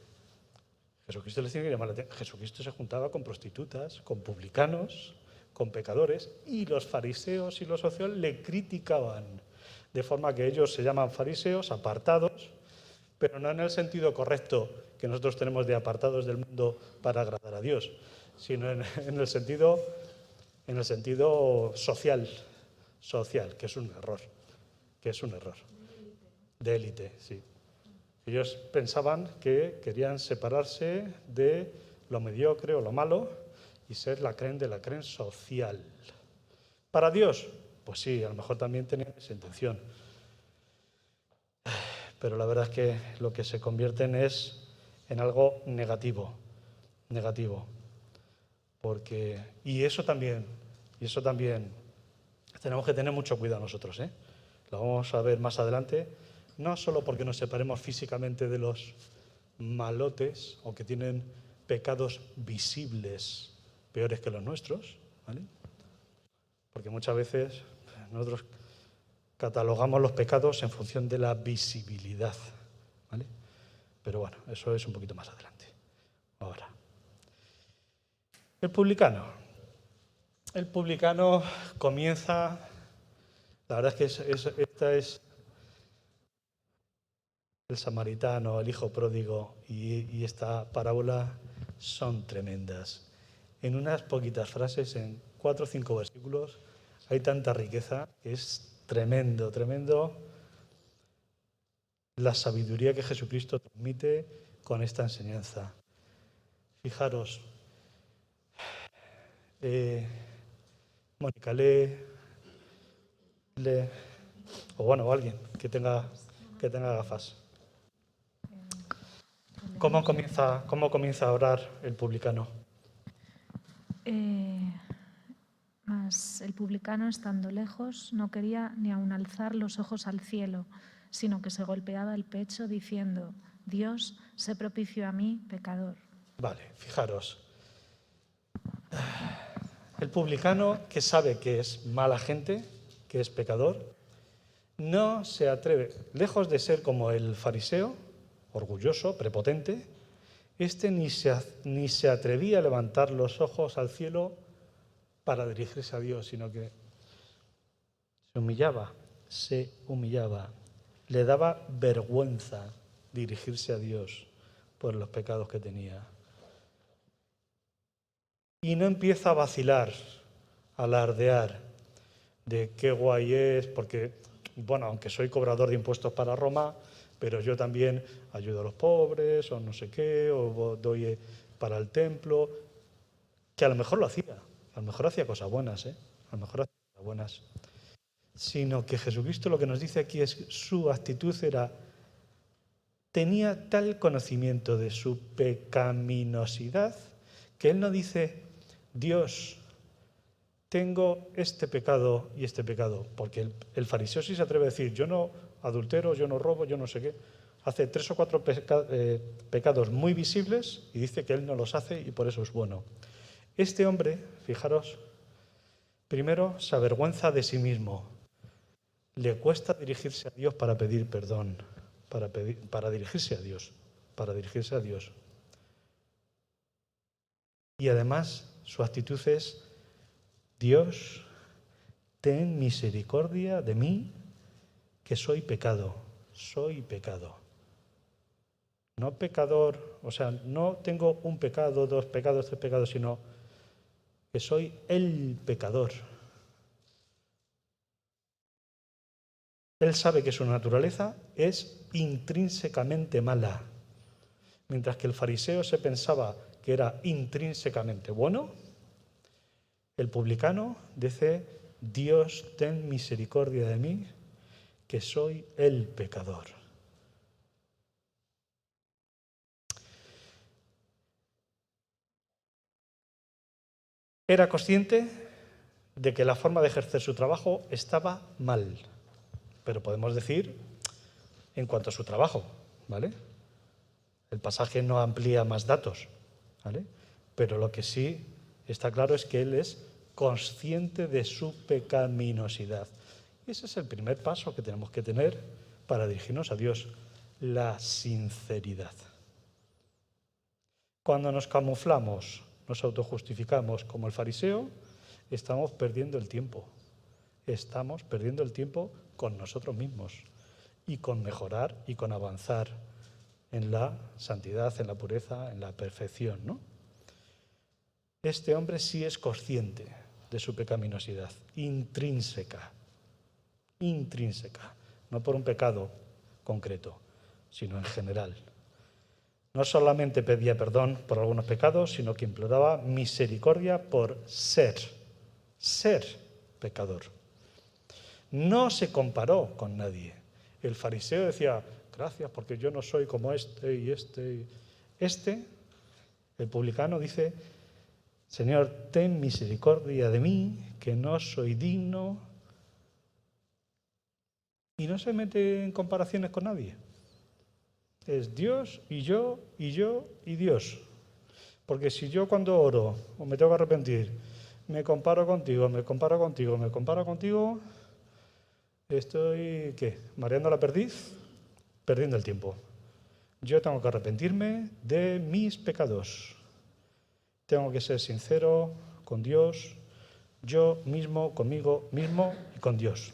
Jesucristo les tiene que llamar la atención. Jesucristo se juntaba con prostitutas, con publicanos, con pecadores, y los fariseos y los socios le criticaban, de forma que ellos se llaman fariseos, apartados, pero no en el sentido correcto que nosotros tenemos de apartados del mundo para agradar a Dios, sino en el sentido social, que es un error, de élite, sí. Ellos pensaban que querían separarse de lo mediocre o lo malo y ser la creen de la creen social. ¿Para Dios? Pues sí, a lo mejor también tenían esa intención. Pero la verdad es que lo que se convierten es en algo negativo. Y eso también tenemos que tener mucho cuidado nosotros, ¿eh? Lo vamos a ver más adelante, no solo porque nos separemos físicamente de los malotes o que tienen pecados visibles peores que los nuestros, ¿vale? Porque muchas veces nosotros catalogamos los pecados en función de la visibilidad, ¿vale? Pero bueno, eso es un poquito más adelante. Ahora, el publicano comienza, la verdad es que esta es el samaritano, el hijo pródigo y esta parábola son tremendas. En unas poquitas frases, en 4 o 5 versículos, hay tanta riqueza que es tremendo la sabiduría que Jesucristo transmite con esta enseñanza. Fijaros, Mónica, o alguien que tenga gafas. ¿Cómo comienza a orar el publicano?
Mas el publicano, estando lejos, no quería ni aun alzar los ojos al cielo, sino que se golpeaba el pecho diciendo: Dios, sé propicio a mí, pecador.
Vale, fijaros. El publicano, que sabe que es mala gente, que es pecador, no se atreve, lejos de ser como el fariseo, orgulloso, prepotente, ni se atrevía a levantar los ojos al cielo para dirigirse a Dios, sino que se humillaba, le daba vergüenza dirigirse a Dios por los pecados que tenía. Y no empieza a vacilar, a alardear de qué guay es, porque, bueno, aunque soy cobrador de impuestos para Roma, pero yo también ayudo a los pobres, o no sé qué, o doy para el templo, que a lo mejor lo hacía, a lo mejor hacía cosas buenas, sino que Jesucristo lo que nos dice aquí es su actitud tenía tal conocimiento de su pecaminosidad que él no dice: Dios, tengo este pecado y este pecado, porque el fariseo sí se atreve a decir: yo no adultero, yo no robo, yo no sé qué. Hace 3 o 4 pecados muy visibles y dice que él no los hace y por eso es bueno. Este hombre, fijaros, primero se avergüenza de sí mismo. Le cuesta dirigirse a Dios para pedir perdón, para dirigirse a Dios. Y además su actitud es: Dios, ten misericordia de mí, que soy pecado. No pecador, o sea, no tengo un pecado, 2 pecados, 3 pecados, sino que soy el pecador. Él sabe que su naturaleza es intrínsecamente mala, mientras que el fariseo se pensaba que era intrínsecamente bueno. El publicano dice: Dios, ten misericordia de mí, que soy el pecador. Era consciente de que la forma de ejercer su trabajo estaba mal, pero podemos decir en cuanto a su trabajo, ¿vale? El pasaje no amplía más datos, ¿vale? Pero lo que sí está claro es que él es consciente de su pecaminosidad. Y ese es el primer paso que tenemos que tener para dirigirnos a Dios: la sinceridad. Cuando nos camuflamos, nos autojustificamos como el fariseo, estamos perdiendo el tiempo. Estamos perdiendo el tiempo con nosotros mismos y con mejorar y con avanzar en la santidad, en la pureza, en la perfección, ¿no? Este hombre sí es consciente de su pecaminosidad, intrínseca, no por un pecado concreto, sino en general. No solamente pedía perdón por algunos pecados, sino que imploraba misericordia por ser pecador. No se comparó con nadie. El fariseo decía, gracias porque yo no soy como este y este. El publicano dice, Señor, ten misericordia de mí, que no soy digno. Y no se mete en comparaciones con nadie. Es Dios y yo y yo y Dios. Porque si yo cuando oro o me tengo que arrepentir, me comparo contigo, estoy, ¿qué? ¿Mareando la perdiz? Perdiendo el tiempo. Yo tengo que arrepentirme de mis pecados. Tengo que ser sincero con Dios, yo mismo, conmigo mismo y con Dios.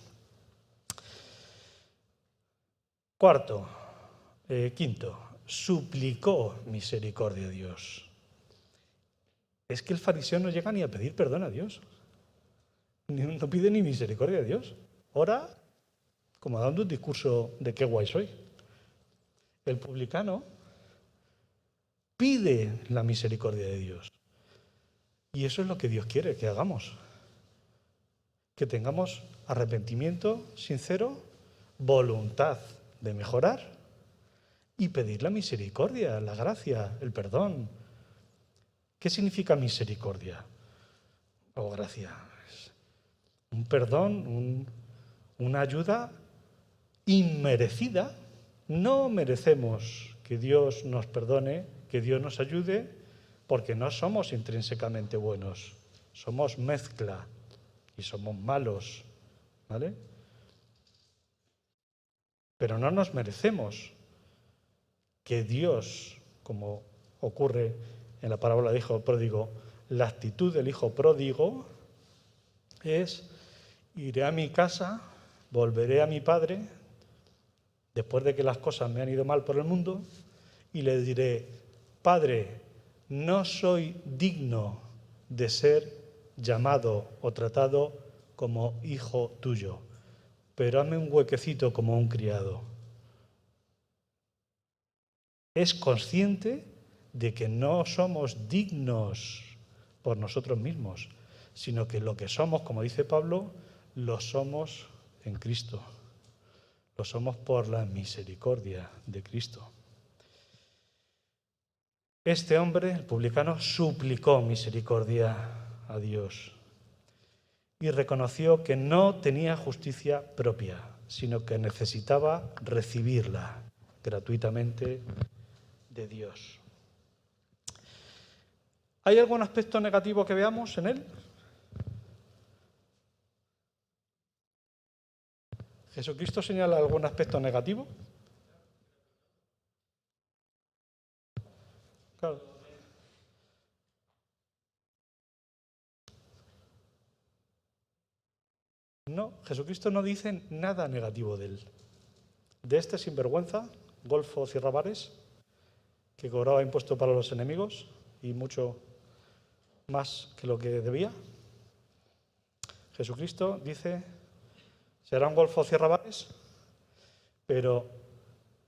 Quinto, suplicó misericordia a Dios. Es que el fariseo no llega ni a pedir perdón a Dios. No pide ni misericordia a Dios. Ora como dando un discurso de qué guay soy. El publicano pide la misericordia de Dios. Y eso es lo que Dios quiere que hagamos. Que tengamos arrepentimiento sincero, voluntad de mejorar y pedir la misericordia, la gracia, el perdón. ¿Qué significa misericordia o gracia? Es un perdón, una ayuda inmerecida. No merecemos que Dios nos perdone, que Dios nos ayude, porque no somos intrínsecamente buenos. Somos mezcla y somos malos, ¿vale? Pero no nos merecemos que Dios, como ocurre en la parábola del hijo pródigo, la actitud del hijo pródigo es: iré a mi casa, volveré a mi padre, después de que las cosas me han ido mal por el mundo, y le diré, Padre, no soy digno de ser llamado o tratado como hijo tuyo, pero hazme un huequecito como un criado. Es consciente de que no somos dignos por nosotros mismos, sino que lo que somos, como dice Pablo, lo somos en Cristo. Lo somos por la misericordia de Cristo. Este hombre, el publicano, suplicó misericordia a Dios y reconoció que no tenía justicia propia, sino que necesitaba recibirla gratuitamente de Dios. ¿Hay algún aspecto negativo que veamos en él? ¿Jesucristo señala algún aspecto negativo? Claro. No, Jesucristo no dice nada negativo de él. De este sinvergüenza, Golfo Cirrabares, que cobraba impuesto para los enemigos y mucho más que lo que debía, Jesucristo dice, será un Golfo Cirrabares, pero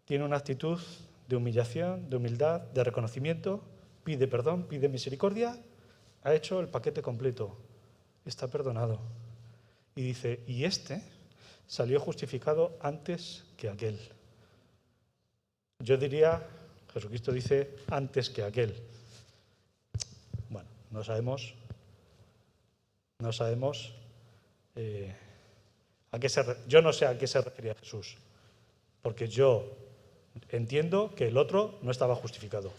tiene una actitud de humillación, de humildad, de reconocimiento, pide perdón, pide misericordia, ha hecho el paquete completo, está perdonado. Y dice, y este salió justificado antes que aquel. Yo diría, Jesucristo dice, antes que aquel. Bueno, no sabemos a qué yo no sé a qué se refería Jesús, porque yo entiendo que el otro no estaba justificado.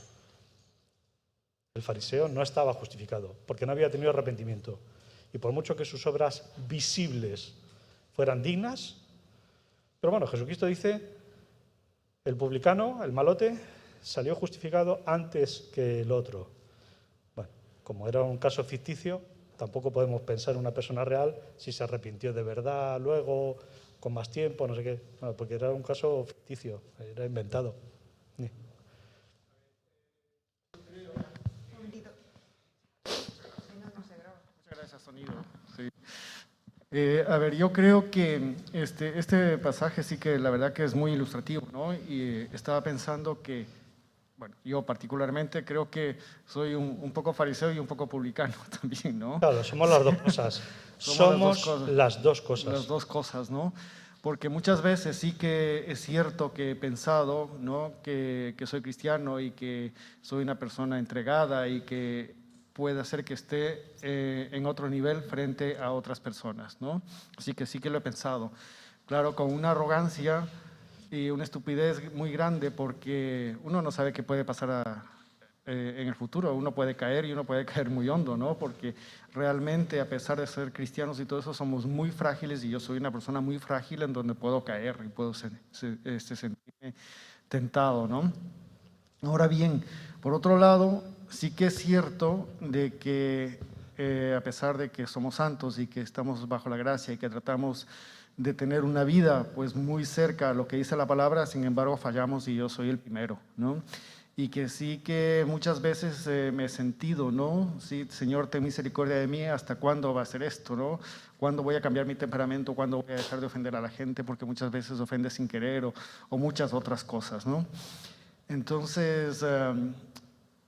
El fariseo no estaba justificado, porque no había tenido arrepentimiento. Y por mucho que sus obras visibles fueran dignas, pero bueno, Jesucristo dice, el publicano, el malote, salió justificado antes que el otro. Bueno, como era un caso ficticio, tampoco podemos pensar en una persona real si se arrepintió de verdad luego, con más tiempo, no sé qué. Bueno, porque era un caso ficticio, era inventado. Sí.
Muchas gracias, sonido. Sí. A ver, yo creo que este pasaje sí que la verdad que es muy ilustrativo, ¿no? Y estaba pensando que, bueno, yo particularmente creo que soy un poco fariseo y un poco publicano también, ¿no?
Claro, somos las dos cosas. Somos las dos cosas.
Las dos cosas, ¿no? Porque muchas veces sí que es cierto que he pensado, ¿no? Que soy cristiano y que soy una persona entregada y que puede hacer que esté en otro nivel frente a otras personas, ¿no? Así que sí que lo he pensado. Claro, con una arrogancia y una estupidez muy grande porque uno no sabe qué puede pasar en el futuro. Uno puede caer y uno puede caer muy hondo, ¿no? Porque realmente, a pesar de ser cristianos y todo eso, somos muy frágiles y yo soy una persona muy frágil en donde puedo caer y puedo sentirme tentado, ¿no? Ahora bien, por otro lado, sí que es cierto de que a pesar de que somos santos y que estamos bajo la gracia y que tratamos de tener una vida pues muy cerca a lo que dice la palabra, sin embargo fallamos y yo soy el primero, ¿no? Y que sí que muchas veces me he sentido, ¿no? Sí, Señor, ten misericordia de mí, ¿hasta cuándo va a ser esto, no? ¿Cuándo voy a cambiar mi temperamento? ¿Cuándo voy a dejar de ofender a la gente? Porque muchas veces ofende sin querer o muchas otras cosas, ¿no? Entonces,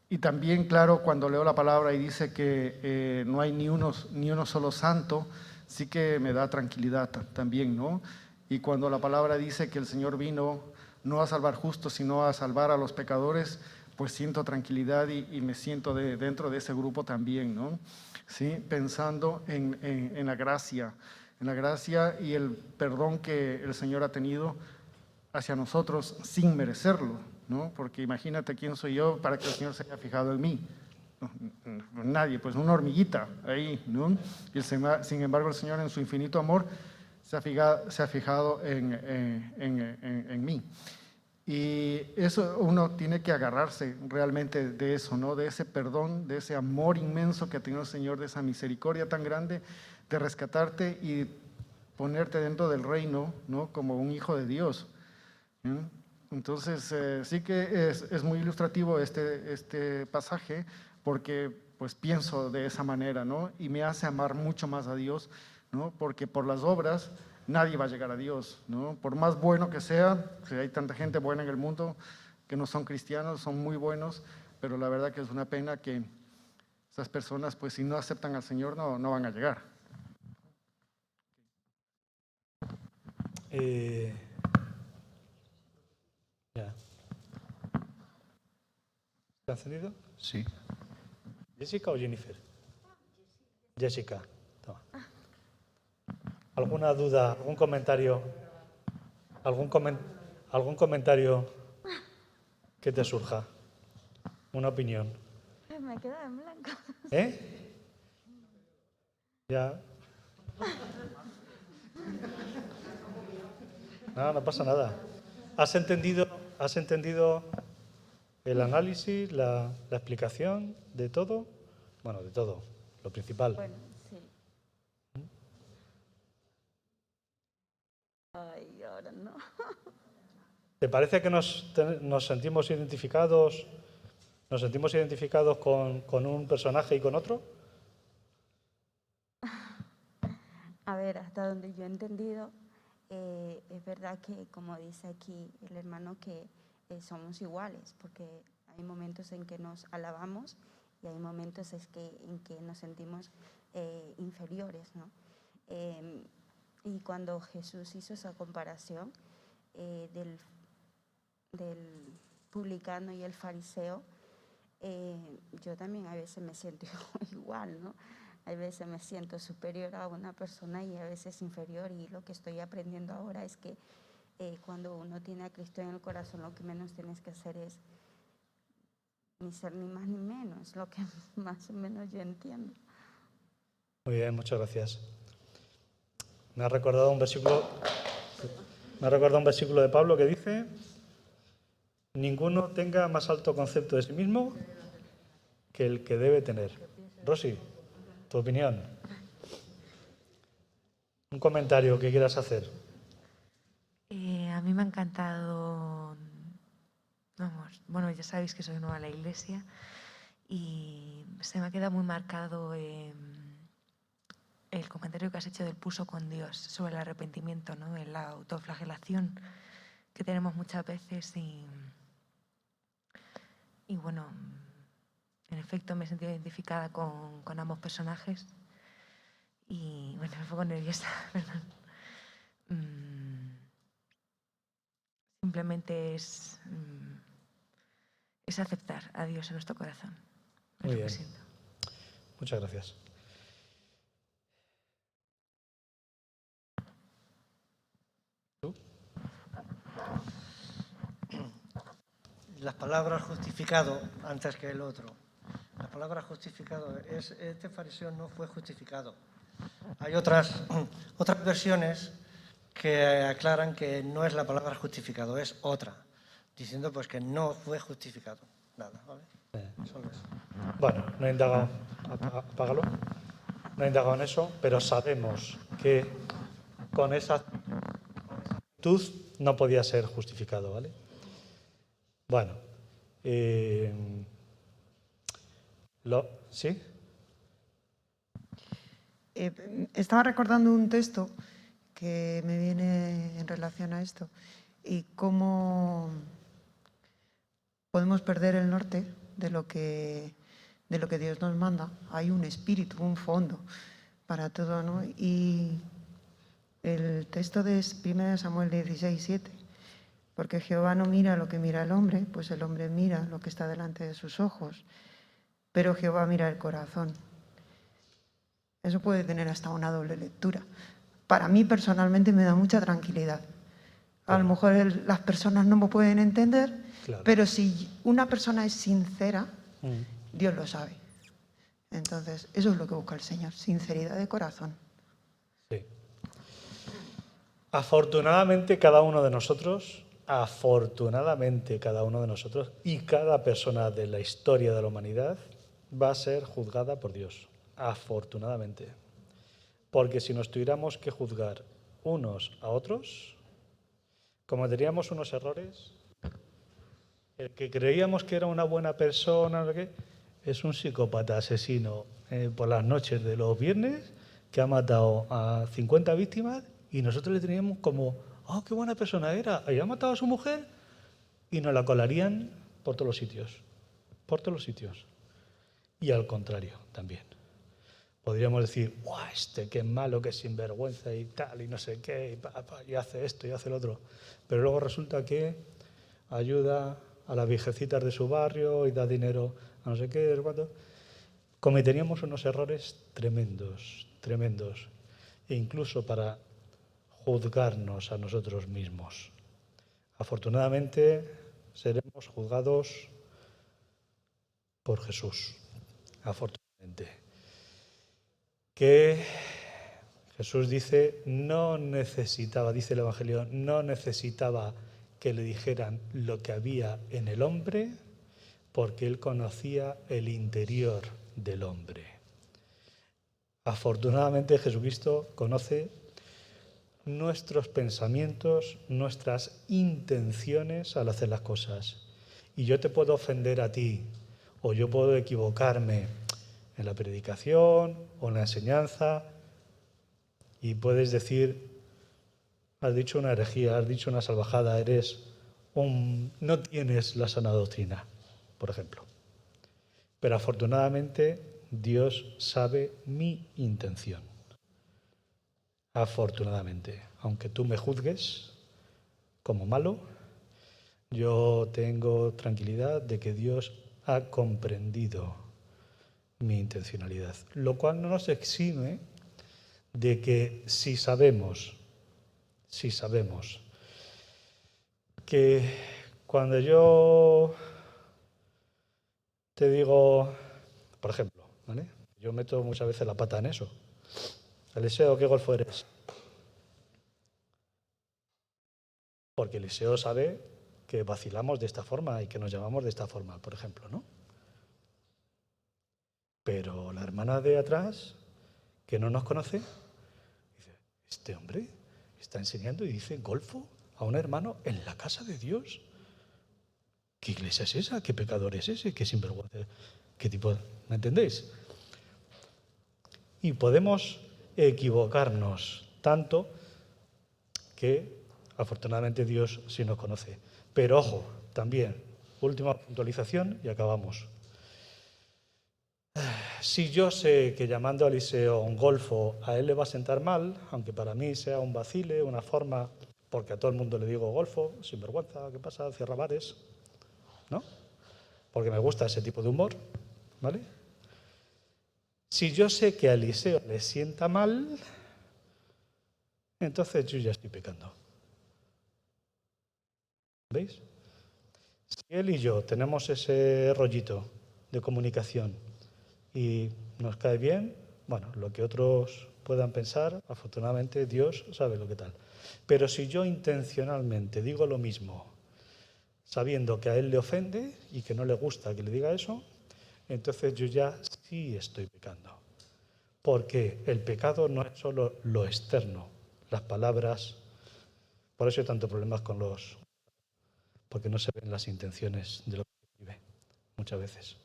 y también, claro, cuando leo la palabra y dice que no hay ni uno solo santo, sí que me da tranquilidad también, ¿no? Y cuando la palabra dice que el Señor vino no a salvar justos, sino a salvar a los pecadores, pues siento tranquilidad y me siento dentro de ese grupo también, ¿no? ¿Sí? Pensando en la gracia y el perdón que el Señor ha tenido hacia nosotros sin merecerlo, ¿no? Porque imagínate quién soy yo para que el Señor se haya fijado en mí. No, nadie, pues una hormiguita ahí, ¿no? Y sin embargo el Señor en su infinito amor se ha fijado en mí. Y eso uno tiene que agarrarse realmente de eso, ¿no? De ese perdón, de ese amor inmenso que ha tenido el Señor, de esa misericordia tan grande de rescatarte y ponerte dentro del reino, ¿no? Como un hijo de Dios. Entonces, sí que es muy ilustrativo este pasaje porque pues pienso de esa manera, ¿no? Y me hace amar mucho más a Dios, ¿no? Porque por las obras nadie va a llegar a Dios, ¿no? Por más bueno que sea, que hay tanta gente buena en el mundo que no son cristianos, son muy buenos, pero la verdad que es una pena que esas personas, pues si no aceptan al Señor, no van a llegar.
Ya. ¿Está encendido?
Sí.
¿Jessica o Jennifer? Jessica. Toma. ¿Alguna duda, algún comentario? ¿Algún comentario que te surja? ¿Una opinión?
Me he quedado en blanco.
¿Eh? Ya. No pasa nada. ¿Has entendido el análisis, la explicación de todo? Bueno, de todo, lo principal.
Bueno, sí. Ay, ahora no.
¿Te parece que nos sentimos identificados? ¿Nos sentimos identificados con un personaje y con otro?
A ver, hasta donde yo he entendido, es verdad que, como dice aquí el hermano, que somos iguales, porque hay momentos en que nos alabamos y hay momentos en que nos sentimos inferiores, ¿no? Y cuando Jesús hizo esa comparación del publicano y el fariseo, yo también a veces me siento igual, ¿no? A veces me siento superior a una persona y a veces inferior, y lo que estoy aprendiendo ahora es que cuando uno tiene a Cristo en el corazón, lo que menos tienes que hacer es ni ser ni más ni menos, lo que más o menos yo entiendo.
Muy bien, muchas gracias. Me ha recordado un versículo de Pablo que dice: ninguno tenga más alto concepto de sí mismo que el que debe tener. Rosy, tu opinión. Un comentario que quieras hacer.
A mí me ha encantado, vamos, bueno, ya sabéis que soy nueva a la iglesia y se me ha quedado muy marcado el comentario que has hecho del pulso con Dios sobre el arrepentimiento, ¿no? En la autoflagelación que tenemos muchas veces y bueno, en efecto me he sentido identificada con ambos personajes y bueno, me pongo nerviosa, perdón. Simplemente es aceptar a Dios en nuestro corazón.
Muy
Es lo
bien.
que siento.
Muchas gracias.
Las palabras justificado antes que el otro. La palabra justificado, este fariseo no fue justificado. Hay otras versiones que aclaran que no es la palabra justificado, es otra, diciendo pues que no fue justificado. Nada, ¿vale? Solo eso.
Bueno, no he indagado, apágalo, no he indagado en eso, pero sabemos que con esa actitud no podía ser justificado, ¿vale? Bueno, ¿sí?
Estaba recordando un texto que me viene en relación a esto y cómo podemos perder el norte de lo que Dios nos manda. Hay un espíritu, un fondo para todo, ¿no? Y el texto de 1 Samuel 16:7, porque Jehová no mira lo que mira el hombre, pues el hombre mira lo que está delante de sus ojos, pero Jehová mira el corazón. Eso puede tener hasta una doble lectura. Para mí personalmente me da mucha tranquilidad. A lo mejor las personas no me pueden entender,
Claro.
pero si una persona es sincera, Dios lo sabe. Entonces, eso es lo que busca el Señor, sinceridad de corazón.
Sí. Afortunadamente cada uno de nosotros y cada persona de la historia de la humanidad va a ser juzgada por Dios. Afortunadamente. Porque si nos tuviéramos que juzgar unos a otros, cometeríamos unos errores. El que creíamos que era una buena persona, no sé qué, es un psicópata asesino por las noches de los viernes que ha matado a 50 víctimas y nosotros le teníamos como, ¡oh, qué buena persona era! Y ha matado a su mujer y nos la colarían por todos los sitios. Por todos los sitios. Y al contrario también. Podríamos decir, ¡guau, este qué malo, qué sinvergüenza y tal, y no sé qué, y hace esto y hace lo otro! Pero luego resulta que ayuda a las viejecitas de su barrio y da dinero a no sé qué, no sé cuánto. Cometeríamos unos errores tremendos, tremendos, e incluso para juzgarnos a nosotros mismos. Afortunadamente seremos juzgados por Jesús, afortunadamente. Que Jesús dice, dice el Evangelio, no necesitaba que le dijeran lo que había en el hombre, porque él conocía el interior del hombre. Afortunadamente Jesucristo conoce nuestros pensamientos, nuestras intenciones al hacer las cosas. Y yo te puedo ofender a ti, o yo puedo equivocarme en la predicación o en la enseñanza, y puedes decir, has dicho una herejía, has dicho una salvajada, no tienes la sana doctrina, por ejemplo. Pero afortunadamente Dios sabe mi intención. Afortunadamente, aunque tú me juzgues como malo, yo tengo tranquilidad de que Dios ha comprendido mi intencionalidad, lo cual no nos exime de que si sabemos que cuando yo te digo, por ejemplo, ¿vale? Yo meto muchas veces la pata en eso. Eliseo, ¿qué golfo eres? Porque Eliseo sabe que vacilamos de esta forma y que nos llamamos de esta forma, por ejemplo, ¿no? Pero la hermana de atrás, que no nos conoce, dice, este hombre está enseñando y dice golfo a un hermano en la casa de Dios. ¿Qué iglesia es esa? ¿Qué pecador es ese? ¿Qué sinvergüenza? ¿Qué tipo? ¿Me entendéis? Y podemos equivocarnos tanto que afortunadamente Dios sí nos conoce. Pero ojo, también, última puntualización y acabamos. Si yo sé que llamando a Eliseo un golfo a él le va a sentar mal, aunque para mí sea un vacile, una forma, porque a todo el mundo le digo golfo, sinvergüenza, ¿qué pasa? Cierra bares, ¿no? Porque me gusta ese tipo de humor, ¿vale? Si yo sé que a Eliseo le sienta mal, entonces yo ya estoy pecando. ¿Veis? Si él y yo tenemos ese rollito de comunicación y nos cae bien, bueno, lo que otros puedan pensar, afortunadamente Dios sabe lo que tal. Pero si yo intencionalmente digo lo mismo, sabiendo que a él le ofende y que no le gusta que le diga eso, entonces yo ya sí estoy pecando. Porque el pecado no es solo lo externo, las palabras. Por eso hay tantos problemas con porque no se ven las intenciones de lo que se vive muchas veces.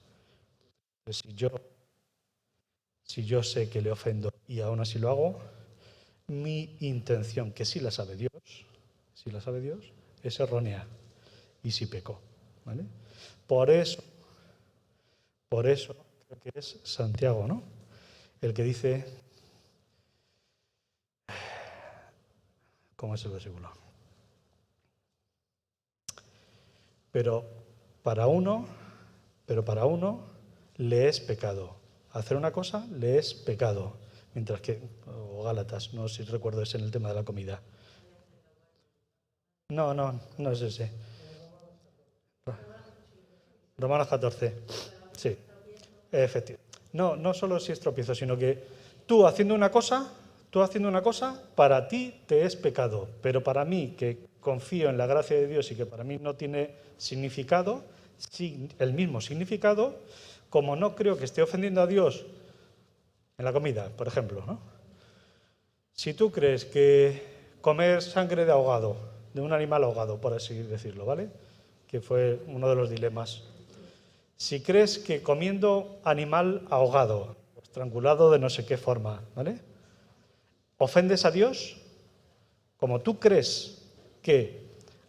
Entonces, si yo sé que le ofendo y aún así lo hago, mi intención, que sí la sabe Dios, es errónea y sí peco, ¿vale? Por eso creo que es Santiago, ¿no? El que dice, ¿cómo es el versículo? Pero para uno le es pecado. Hacer una cosa le es pecado. Mientras que, o Gálatas, no sé si recuerdo, es en el tema de la comida. No es ese. Romanos 14. Sí, efectivamente. No solo si es tropiezo, sino que tú haciendo una cosa, para ti te es pecado. Pero para mí, que confío en la gracia de Dios y que para mí no tiene significado, el mismo significado, como no creo que esté ofendiendo a Dios en la comida, por ejemplo, ¿no? Si tú crees que comer sangre de ahogado, de un animal ahogado, por así decirlo, ¿vale? Que fue uno de los dilemas. Si crees que comiendo animal ahogado, estrangulado de no sé qué forma, ¿vale? ¿Ofendes a Dios? Como tú crees que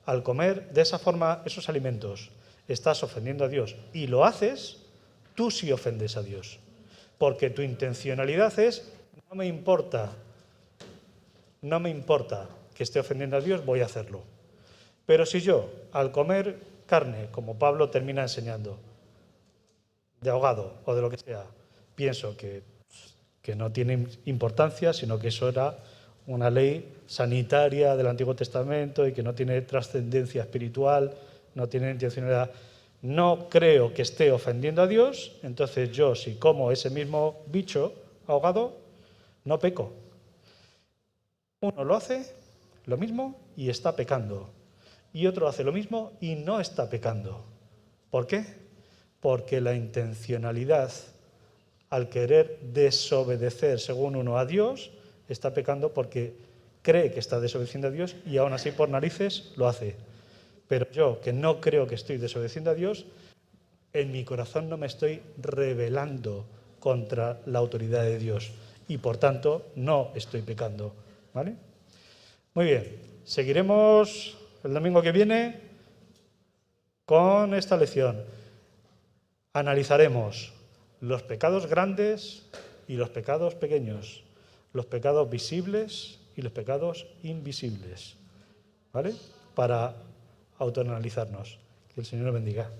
al comer de esa forma esos alimentos estás ofendiendo a Dios y lo haces, tú sí ofendes a Dios. Porque tu intencionalidad es, no me importa que esté ofendiendo a Dios, voy a hacerlo. Pero si yo, al comer carne, como Pablo termina enseñando, de ahogado o de lo que sea, pienso que no tiene importancia, sino que eso era una ley sanitaria del Antiguo Testamento y que no tiene trascendencia espiritual, no tiene intencionalidad. No creo que esté ofendiendo a Dios, entonces yo, si como ese mismo bicho ahogado, no peco. Uno lo hace, lo mismo, y está pecando. Y otro hace lo mismo y no está pecando. ¿Por qué? Porque la intencionalidad, al querer desobedecer según uno a Dios, está pecando porque cree que está desobedeciendo a Dios y aún así por narices lo hace. Pero yo, que no creo que estoy desobedeciendo a Dios, en mi corazón no me estoy rebelando contra la autoridad de Dios y por tanto no estoy pecando. ¿Vale? Muy bien, seguiremos el domingo que viene con esta lección. Analizaremos los pecados grandes y los pecados pequeños, los pecados visibles y los pecados invisibles, ¿vale? Para autoanalizarnos. Que el Señor nos bendiga.